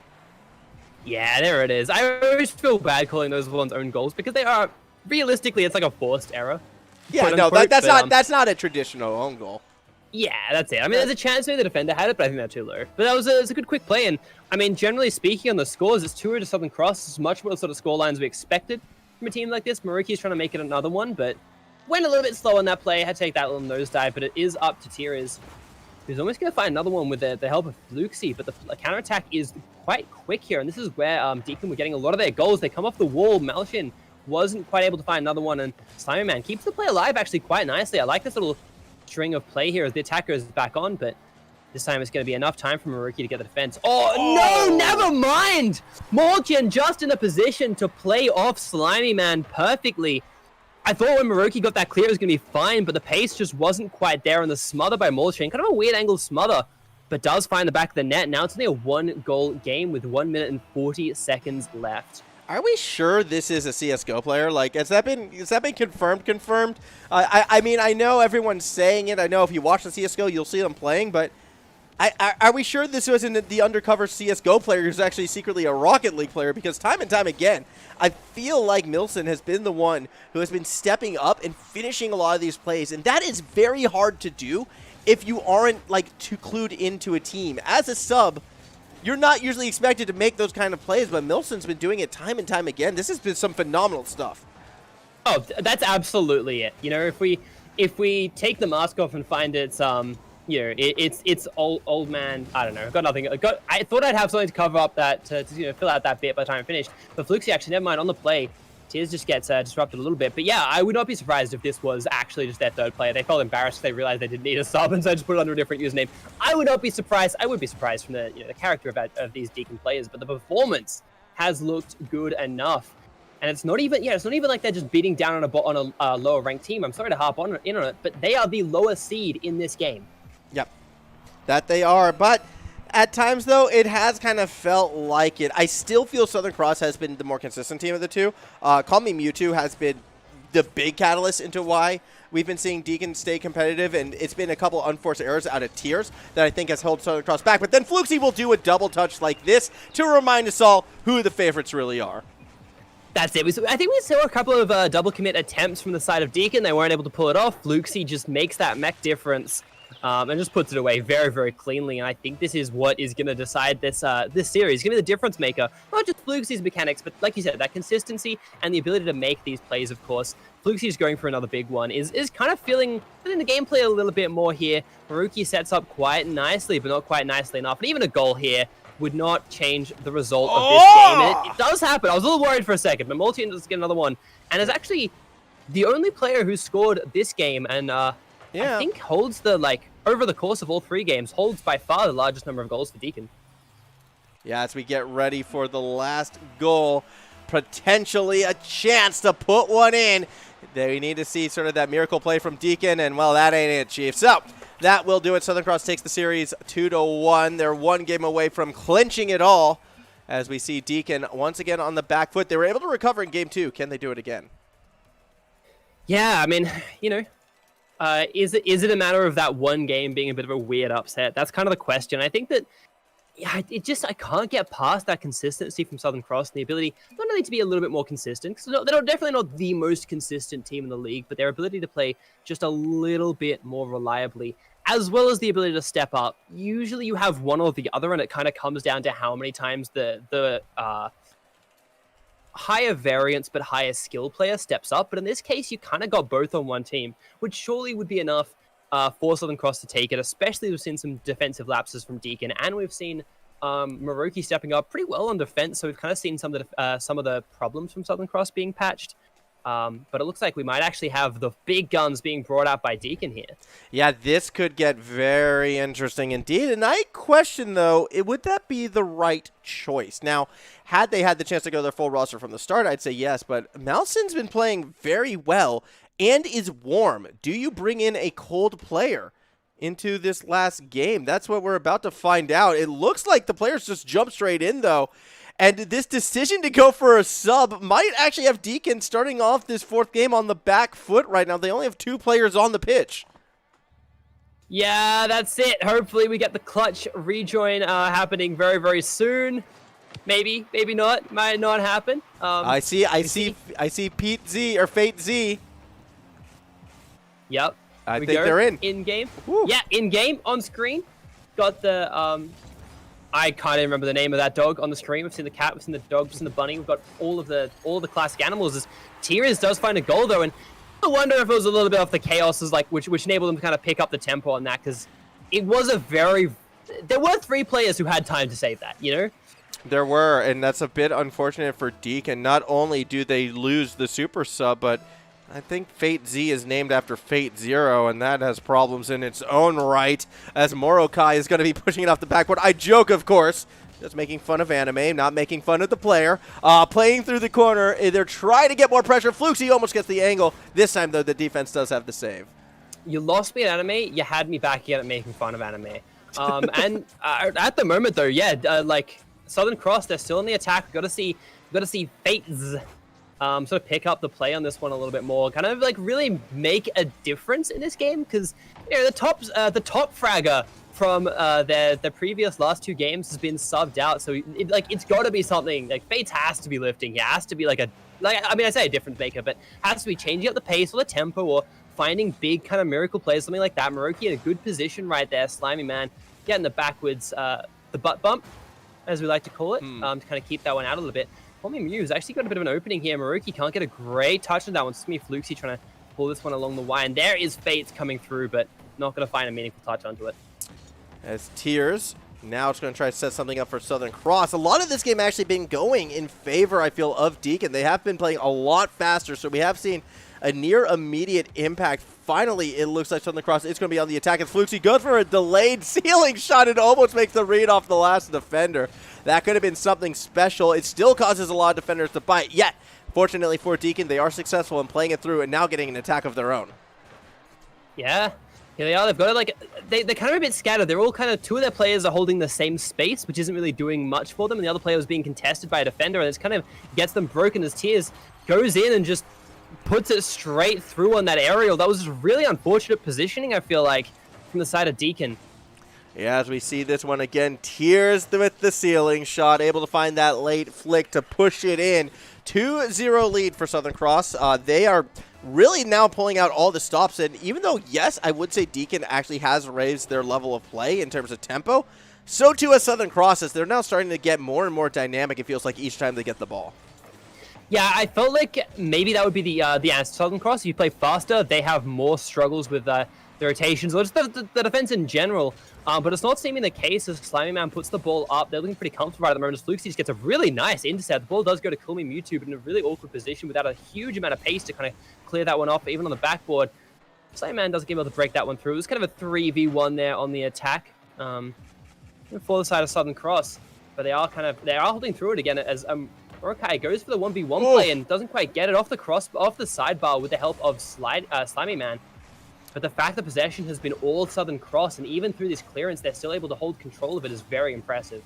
Yeah, there it is. I always feel bad calling those ones own goals because they are, realistically, it's like a forced error. Yeah, no, that's not a traditional own goal. Yeah, that's it. I mean, there's a chance maybe the defender had it, but I think that's too low. But that was a good quick play, and I mean, generally speaking on the scores, it's 2-0 to Southern Cross. It's much more the sort of score lines we expected from a team like this. Maruki's trying to make it another one, but went a little bit slow on that play. Had to take that little nosedive, but it is up to Tyrese, who's almost going to find another one with the help of Fluxy, but the counterattack is quite quick here, and this is where Deakin were getting a lot of their goals. They come off the wall. Malshin wasn't quite able to find another one, and Slimy Man keeps the play alive actually quite nicely. I like this little string of play here as the attacker is back on, but this time it's going to be enough time for Maruki to get the defense. Oh, no, never mind! Malchin just in a position to play off Slimy Man perfectly. I thought when Maruki got that clear it was going to be fine, but the pace just wasn't quite there, and the smother by Malchin, kind of a weird angle smother, but does find the back of the net. Now it's only a 1-goal game with 1 minute and 40 seconds left. Are we sure this is a CSGO player? Like, has that been confirmed? I mean, I know everyone's saying it. I know if you watch the CSGO, you'll see them playing, but are we sure this wasn't the undercover CSGO player who's actually secretly a Rocket League player? Because time and time again, I feel like Milson has been the one who has been stepping up and finishing a lot of these plays, and that is very hard to do if you aren't, like, too clued into a team. As a sub, you're not usually expected to make those kind of plays, but Milson's been doing it time and time again. This has been some phenomenal stuff. Oh, that's absolutely it. You know, if we take the mask off and find it's it's old man. I don't know. I've got nothing. I thought I'd have something to cover up that to fill out that bit by the time I finished. But Fluxy actually, never mind. On the play, Tears just gets disrupted a little bit. But yeah, I would not be surprised if this was actually just their third player. They felt embarrassed. They realized they didn't need a sub, and so I just put it under a different username. I would not be surprised. I would be surprised from the the character of these Deakin players, but the performance has looked good enough. And it's not even like they're just beating down on a lower ranked team. I'm sorry to harp in on it, but they are the lowest seed in this game. Yep, that they are. But at times, though, it has kind of felt like it. I still feel Southern Cross has been the more consistent team of the two. Call Me Mewtwo has been the big catalyst into why we've been seeing Deakin stay competitive, and it's been a couple unforced errors out of Tears that I think has held Southern Cross back. But then Fluxy will do a double touch like this to remind us all who the favorites really are. That's it. I think we saw a couple of double commit attempts from the side of Deakin. They weren't able to pull it off. Fluxy just makes that mech difference and just puts it away very, very cleanly. And I think this is what is going to decide this this series. It's going to be the difference maker. Not just Fluxy's mechanics, but like you said, that consistency and the ability to make these plays, of course. Fluxy's going for another big one. Is kind of feeling the gameplay a little bit more here. Maruki sets up quite nicely, but not quite nicely enough. And even a goal here would not change the result of this game. And it does happen. I was a little worried for a second, but Multi does get another one. And is actually the only player who scored this game and I think holds the, over the course of all 3 games, holds by far the largest number of goals for Deakin. Yeah, as we get ready for the last goal, potentially a chance to put one in. They need to see sort of that miracle play from Deakin, and, well, that ain't it, Chief. So, that will do it. Southern Cross takes the series 2-1. They're one game away from clinching it all as we see Deakin once again on the back foot. They were able to recover in game 2. Can they do it again? Yeah, I mean, is it a matter of that one game being a bit of a weird upset? That's kind of the question. I think that, yeah, I can't get past that consistency from Southern Cross and the ability not only to be a little bit more consistent, because they're definitely not the most consistent team in the league, but their ability to play just a little bit more reliably, as well as the ability to step up. Usually you have one or the other, and it kind of comes down to how many times the higher variance but higher skill player steps up. But in this case, you kind of got both on one team, which surely would be enough for Southern Cross to take it, especially we've seen some defensive lapses from Deakin, and we've seen Maroki stepping up pretty well on defense, so we've kind of seen some of the problems from Southern Cross being patched. But it looks like we might actually have the big guns being brought out by Deakin here. Yeah, this could get very interesting indeed. And I question, though, would that be the right choice? Now, had they had the chance to go their full roster from the start, I'd say yes. But Malson's been playing very well and is warm. Do you bring in a cold player into this last game? That's what we're about to find out. It looks like the players just jump straight in, though. And this decision to go for a sub might actually have Deakin starting off this fourth game on the back foot right now. They only have 2 players on the pitch. Yeah, that's it. Hopefully we get the clutch rejoin happening very, very soon. Maybe not. Might not happen. I see Pete Z or Fate Z. Yep. I think they're in. In game. Woo. Yeah, in game on screen. Got the I can't even remember the name of that dog on the screen. We've seen the cat, we've seen the dog, we've seen the bunny. We've got all the classic animals. As Tiers does find a goal though, and I wonder if it was a little bit of the chaos, which enabled them to kind of pick up the tempo on that, because it was there were 3 players who had time to save that, There were, and that's a bit unfortunate for Deakin. Not only do they lose the super sub, but I think Fate Z is named after Fate Zero, and that has problems in its own right, as Morokai is going to be pushing it off the backboard. I joke, of course, just making fun of anime, not making fun of the player. Playing through the corner, they're trying to get more pressure. Fluxy almost gets the angle. This time, though, the defense does have the save. You lost me at anime, you had me back again at making fun of anime. And at the moment, though, yeah, like Southern Cross, they're still in the attack. We've got to see Fate Z sort of pick up the play on this one a little bit more, kind of like really make a difference in this game, because the top fragger from their previous last 2 games has been subbed out, so it's got to be something. Like Fates has to be lifting. He has to be I say a difference maker, but has to be changing up the pace or the tempo or finding big kind of miracle plays, something like that. Maroki in a good position right there. Slimy Man getting the backwards, the butt bump, as we like to call it, to kind of keep that one out a little bit. Tommy Mew's actually got a bit of an opening here. Maruki can't get a great touch on that one. It's going to be Fluxy trying to pull this one along the line. There is Fates coming through, but not going to find a meaningful touch onto it. As Tiers, now it's going to try to set something up for Southern Cross. A lot of this game actually been going in favor, I feel, of Deakin. They have been playing a lot faster, so we have seen a near immediate impact. Finally, it looks like Southern Cross is going to be on the attack, and Fluxy goes for a delayed ceiling shot and almost makes the read off the last defender. That could have been something special. It still causes a lot of defenders to bite, yet, fortunately for Deakin, they are successful in playing it through and now getting an attack of their own. Yeah, here they are. They've got they're kind of a bit scattered. They're all kind of, 2 of their players are holding the same space, which isn't really doing much for them, and the other player was being contested by a defender, and it's kind of gets them broken as Tiers goes in and just puts it straight through on that aerial. That was really unfortunate positioning, I feel like, from the side of Deakin. Yeah, as we see this one again, Tiers with the ceiling shot, able to find that late flick to push it in. 2-0 lead for Southern Cross. They are really now pulling out all the stops, and even though, yes, I would say Deakin actually has raised their level of play in terms of tempo, so too has Southern Cross, as they're now starting to get more and more dynamic, it feels like, each time they get the ball. Yeah, I felt like maybe that would be the answer to Southern Cross. If you play faster, they have more struggles with the rotations, or just the defense in general. But it's not seeming the case as Slimy Man puts the ball up. They're looking pretty comfortable right at the moment. As Fluxy just gets a really nice intercept. The ball does go to Cool Me Mewtwo, but in a really awkward position without a huge amount of pace to kind of clear that one off, even on the backboard. Slimy Man doesn't get able to break that one through. It was kind of a 3v1 there on the attack for the side of Southern Cross. But they are holding through it again as Morokai goes for the 1v1 play and doesn't quite get it off the sidebar with the help of Slimy Man. But the fact that possession has been all Southern Cross, and even through this clearance, they're still able to hold control of it is very impressive.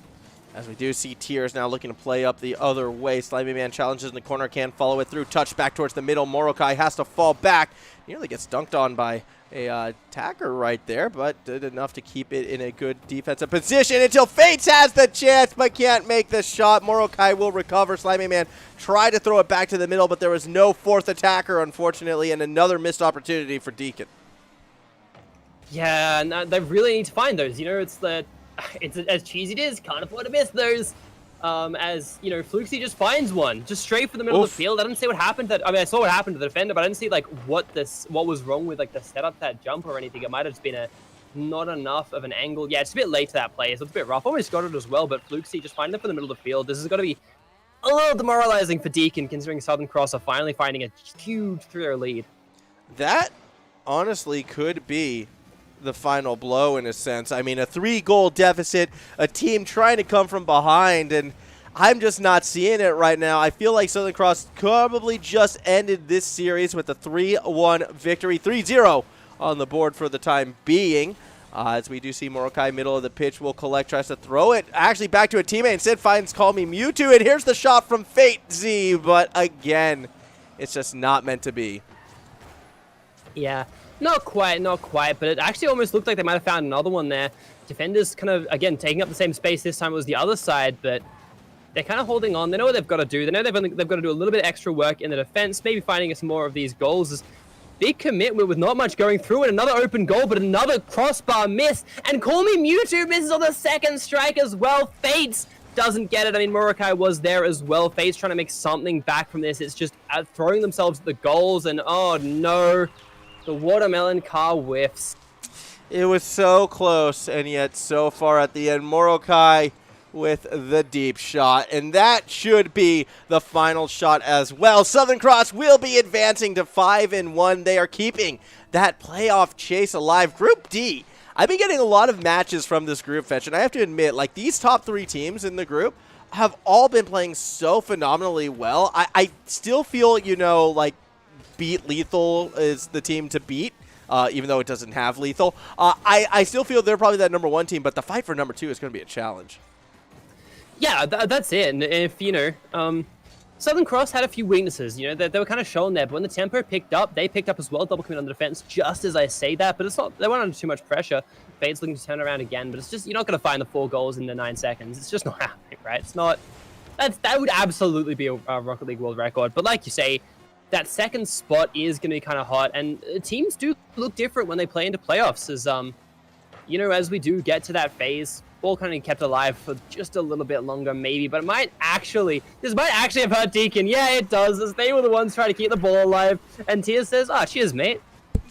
As we do see Tears now looking to play up the other way. Slimy Man challenges in the corner, can't follow it through. Touch back towards the middle. Morokai has to fall back. Nearly gets dunked on by a attacker right there, but did enough to keep it in a good defensive position until Fates has the chance, but can't make the shot. Morokai will recover. Slimy Man tried to throw it back to the middle, but there was no fourth attacker, unfortunately, and another missed opportunity for Deakin. Yeah, and they really need to find those. You know, it's as cheesy it is, can't afford to miss those. As you know, Fluxy just finds one, just straight for the middle of the field. I didn't see what happened. I saw what happened to the defender, but I didn't see like what was wrong with like the setup, that jump or anything. It might have just been not enough of an angle. Yeah, it's a bit late to that play, so it's a bit rough. Almost got it as well, but Fluxy just finding it for the middle of the field. This is going to be a little demoralizing for Deakin, considering Southern Cross are finally finding a huge 3-0 lead. That honestly could be the final blow in a sense. I mean, a 3-goal deficit, a team trying to come from behind, and I'm just not seeing it right now. I feel like Southern Cross probably just ended this series with a 3-1 victory, 3-0 on the board for the time being. As we do see Morokai, middle of the pitch, will collect, tries to throw it actually back to a teammate. Instead finds Call Me Mewtwo, and here's the shot from Fate Z, but again, it's just not meant to be. Yeah. Not quite, but it actually almost looked like they might have found another one there. Defenders kind of, again, taking up the same space. This time it was the other side, but they're kind of holding on. They know what they've got to do. They know they've got to do a little bit extra work in the defense, maybe finding some more of these goals. Is big commitment with not much going through it. Another open goal, but another crossbar miss. And Call Me Mewtwo misses on the second strike as well. Fates doesn't get it. I mean, Morokai was there as well. Fates trying to make something back from this. It's just throwing themselves at the goals, and oh no. The watermelon car whiffs. It was so close, and yet so far at the end. Morokai with the deep shot, and that should be the final shot as well. Southern Cross will be advancing to 5-1. They are keeping that playoff chase alive. Group D, I've been getting a lot of matches from this group, Fetch, and I have to admit, like, these top 3 teams in the group have all been playing so phenomenally well. I still feel, you know, like, Beat Lethal is the team to beat, even though it doesn't have Lethal. I still feel they're probably that #1 team, but the fight for #2 is going to be a challenge. Yeah, that's it. And if, you know, Southern Cross had a few weaknesses, you know, they were kind of shown there, but when the tempo picked up, they picked up as well, double commit on the defense, just as I say that, but it's not, they weren't under too much pressure. Fade's looking to turn around again, but it's just, you're not going to find the 4 goals in the 9 seconds. It's just not happening, right? It's not, that would absolutely be a Rocket League world record, but like you say, that second spot is going to be kind of hot, and teams do look different when they play into playoffs. As you know, as we do get to that phase, ball kind of kept alive for just a little bit longer, maybe, but this might actually have hurt Deakin. Yeah, it does, as they were the ones trying to keep the ball alive, and Tia says, "Ah, cheers, mate.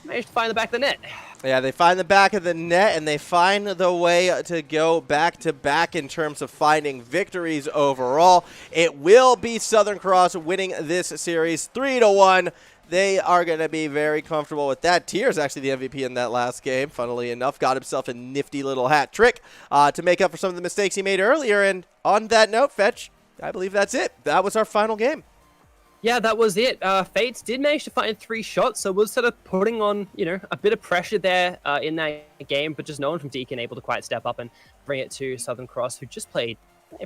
Managed to find the back of the net." Yeah, they find the back of the net, and they find the way to go back-to-back in terms of finding victories overall. It will be Southern Cross winning this series 3-1. They are going to be very comfortable with that. Tears actually the MVP in that last game, funnily enough. Got himself a nifty little hat trick to make up for some of the mistakes he made earlier. And on that note, Fetch, I believe that's it. That was our final game. Yeah, that was it. Fates did manage to find 3 shots, so we're sort of putting on, you know, a bit of pressure there in that game, but just no one from Deakin able to quite step up and bring it to Southern Cross, who just played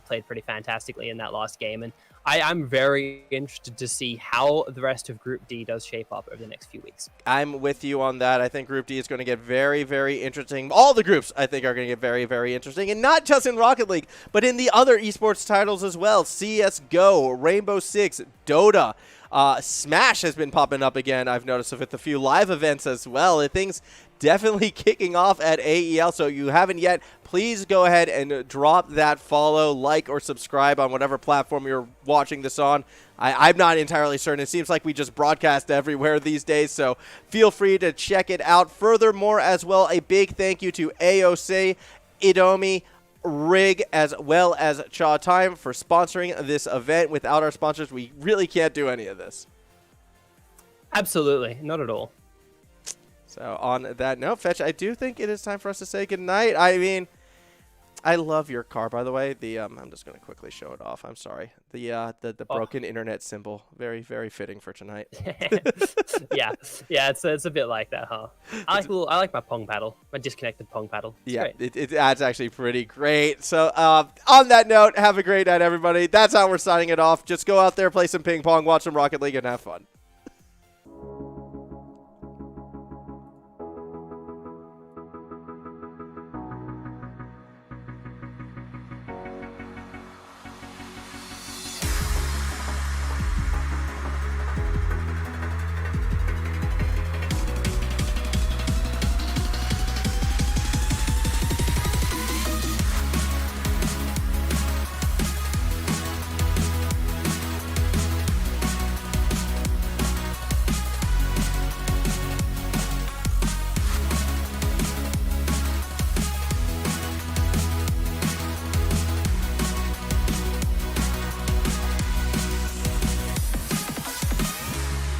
pretty fantastically in that last game. And I'm very interested to see how the rest of Group D does shape up over the next few weeks. I'm with you on that. I think Group D is going to get very, very interesting. All the groups, I think, are going to get very, very interesting. And not just in Rocket League, but in the other esports titles as well. CSGO, Rainbow Six, Dota. Smash has been popping up again, I've noticed, with a few live events as well. Things definitely kicking off at AEL, so if you haven't yet, please go ahead and drop that follow, like, or subscribe on whatever platform you're watching this on. I'm not entirely certain. It seems like we just broadcast everywhere these days, so feel free to check it out. Furthermore, as well, a big thank you to AOC, Indomie, Rig, as well as Chatime for sponsoring this event. Without our sponsors, we really can't do any of this. Absolutely. Not at all. So on that note, Fetch, I do think it is time for us to say goodnight. I mean, I love your car, by the way. The I'm just gonna quickly show it off. I'm sorry. The broken internet symbol, very very fitting for tonight. yeah, it's a bit like that, huh? I like my Pong paddle, my disconnected Pong paddle. It's great. That's actually pretty great. So on that note, have a great night, everybody. That's how we're signing it off. Just go out there, play some ping pong, watch some Rocket League, and have fun.